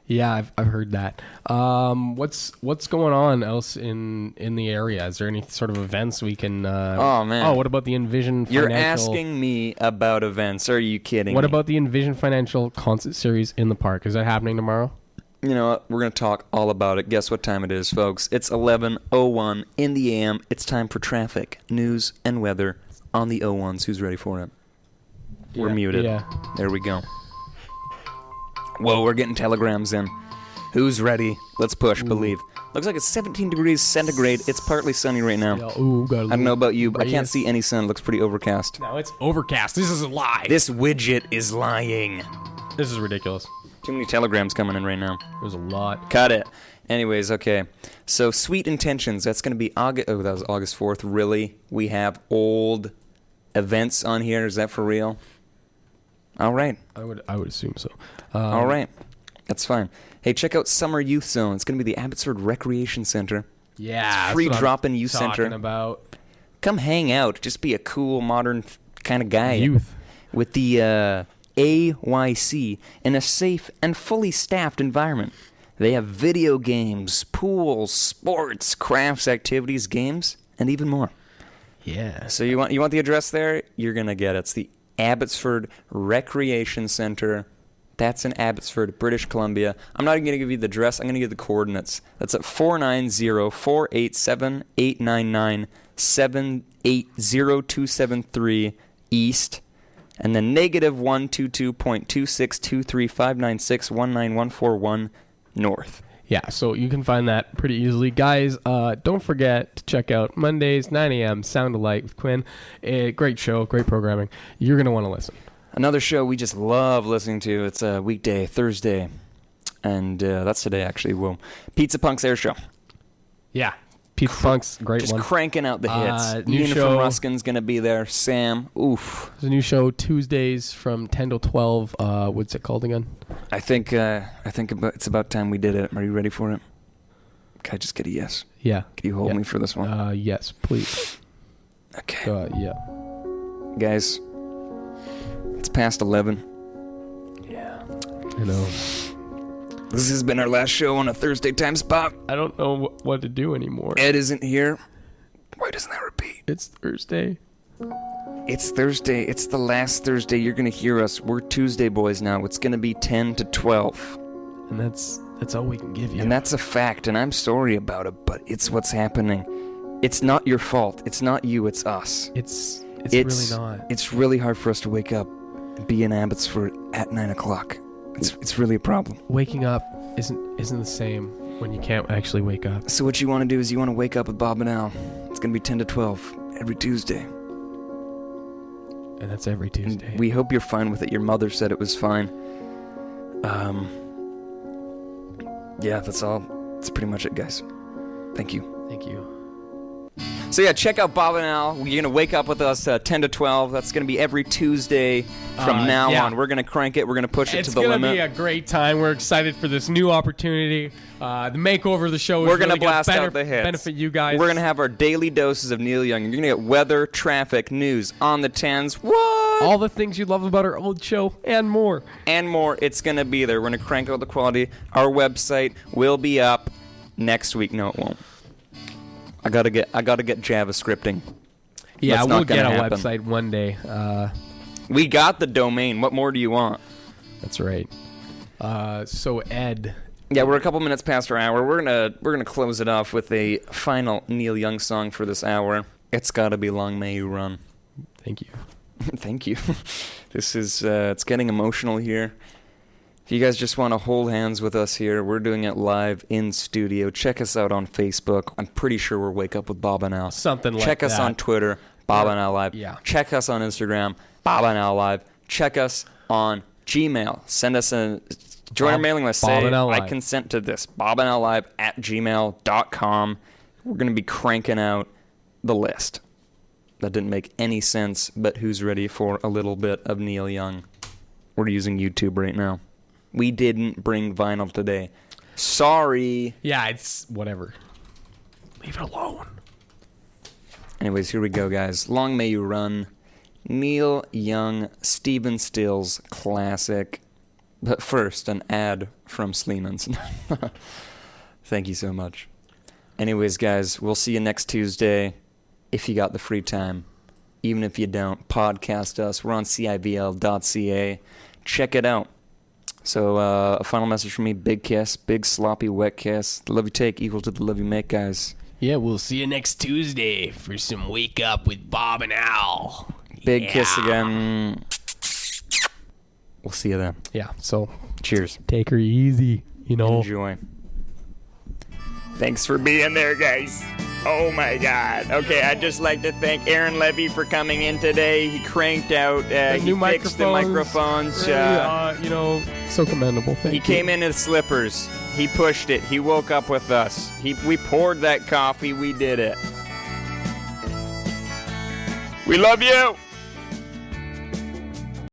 Yeah, I've heard that. What's going on else in the area? Is there any sort of events we can? Oh man! Oh, what about the Envision Financial? You're asking me about events? Are you kidding? What about the Envision Financial concert series in the park? Is that happening tomorrow? You know what? We're gonna talk all about it. Guess what time it is, folks? It's 11:01 in the AM. It's time for traffic, news, and weather on the 01s. Who's ready for it? We're muted. Yeah. There we go. Whoa, we're getting telegrams in. Who's ready? Let's push, believe. Looks like it's 17 degrees centigrade. It's partly sunny right now. Yeah, I don't know about you, but I can't see any sun. It looks pretty overcast. No, it's overcast. This is a lie. This widget is lying. This is ridiculous. Too many telegrams coming in right now. There's a lot. Cut it. Anyways, okay. So, Sweet Intentions. That's going to be August. Oh, that was August 4th. Really? We have old events on here. Is that for real? All right. I would assume so. All right. That's fine. Hey, check out Summer Youth Zone. It's going to be the Abbotsford Recreation Center. Yeah. It's free drop-in youth center. About. Come hang out. Just be a cool, modern kind of guy. Youth. With the AYC in a safe and fully staffed environment. They have video games, pools, sports, crafts, activities, games, and even more. Yeah. So you want the address there? You're going to get it. It's the Abbotsford Recreation Center. That's in Abbotsford, British Columbia. I'm not even going to give you the address. I'm going to give the coordinates. That's at 490-487-899-780-273 east. And then negative 122.26235961941 north. Yeah, so you can find that pretty easily. Guys, don't forget to check out Mondays, 9 a.m., Sound Alike with Quinn. Great show, great programming. You're going to want to listen. Another show we just love listening to. It's a weekday, Thursday. And that's today, actually. Well, Pizza Punk's Air Show. Yeah. Pizza Punk's great just one. Just cranking out the hits. New Ian show. from Ruskin's going to be there. Sam. Oof. There's a new show Tuesdays from 10 to 12. What's it called again? I think it's about time we did it. Are you ready for it? Can I just get a yes? Yeah. Can you hold me for this one? Yes, please. Okay. Yeah. Guys, it's past 11. Yeah. I know. This has been our last show on a Thursday time spot. I don't know what to do anymore. Ed isn't here. Why doesn't that repeat? It's Thursday. It's Thursday. It's the last Thursday you're going to hear us. We're Tuesday boys now. It's going to be 10 to 12. And that's all we can give you. And that's a fact, and I'm sorry about it, but it's what's happening. It's not your fault. It's not you. It's us. It's really not. It's really hard for us to wake up and be in Abbotsford at 9 o'clock. It's really a problem. Waking up isn't the same when you can't actually wake up. So what you want to do is you want to wake up with Bob and Al. It's going to be 10 to 12 every Tuesday. And that's every Tuesday. And we hope you're fine with it. Your mother said it was fine. Yeah, that's all. That's pretty much it, guys. Thank you. Thank you. So yeah, check out Bob and Al. You're going to wake up with us 10 to 12. That's going to be every Tuesday from now on. We're going to crank it. We're going to push it to the limit. It's going to be a great time. We're excited for this new opportunity. The makeover of the show is We're going to really blast out the hits. Benefit you guys. We're going to have our daily doses of Neil Young. You're going to get weather, traffic, news on the 10s. What? All the things you love about our old show and more. And more. It's going to be there. We're going to crank out the quality. Our website will be up next week. No, it won't. I gotta get JavaScripting. Yeah, That's we'll not gonna get a happen. website one day. We got the domain. What more do you want? That's right. So Ed. Yeah, we're a couple minutes past our hour. We're gonna close it off with a final Neil Young song for this hour. It's gotta be "Long May You Run." Thank you. Thank you. This is it's getting emotional here. If you guys just want to hold hands with us here, we're doing it live in studio. Check us out on Facebook. I'm pretty sure we're Wake Up with Bob and Al. Something like that. Check us on Twitter, Bob and Al Live. Yeah. Check us on Instagram, Bob and Al Live. Check us on Gmail. Send us a join our mailing list. Bob Say, and Al I Live. consent to this. bobandallive@gmail.com. We're going to be cranking out the list. That didn't make any sense, but who's ready for a little bit of Neil Young? We're using YouTube right now. We didn't bring vinyl today. Sorry. Yeah, it's whatever. Leave it alone. Anyways, here we go, guys. Long May You Run. Neil Young, Stephen Stills classic. But first, an ad from Sleeman's. Thank you so much. Anyways, guys, we'll see you next Tuesday if you got the free time. Even if you don't, podcast us. We're on CIVL.ca. Check it out. So, a final message from me. Big kiss. Big sloppy wet kiss. The love you take equal to the love you make, guys. Yeah, we'll see you next Tuesday for some Wake Up with Bob and Al. Big kiss again. We'll see you then. Yeah, so Cheers. take her easy, you know. Enjoy. Thanks for being there, guys. Oh my God. Okay, I'd just like to thank Aaron Levy for coming in today. He cranked out, he new fixed the microphones. You know, so commendable. Thank He you. came in his slippers. He pushed it. He woke up with us. We poured that coffee. We did it. We love you.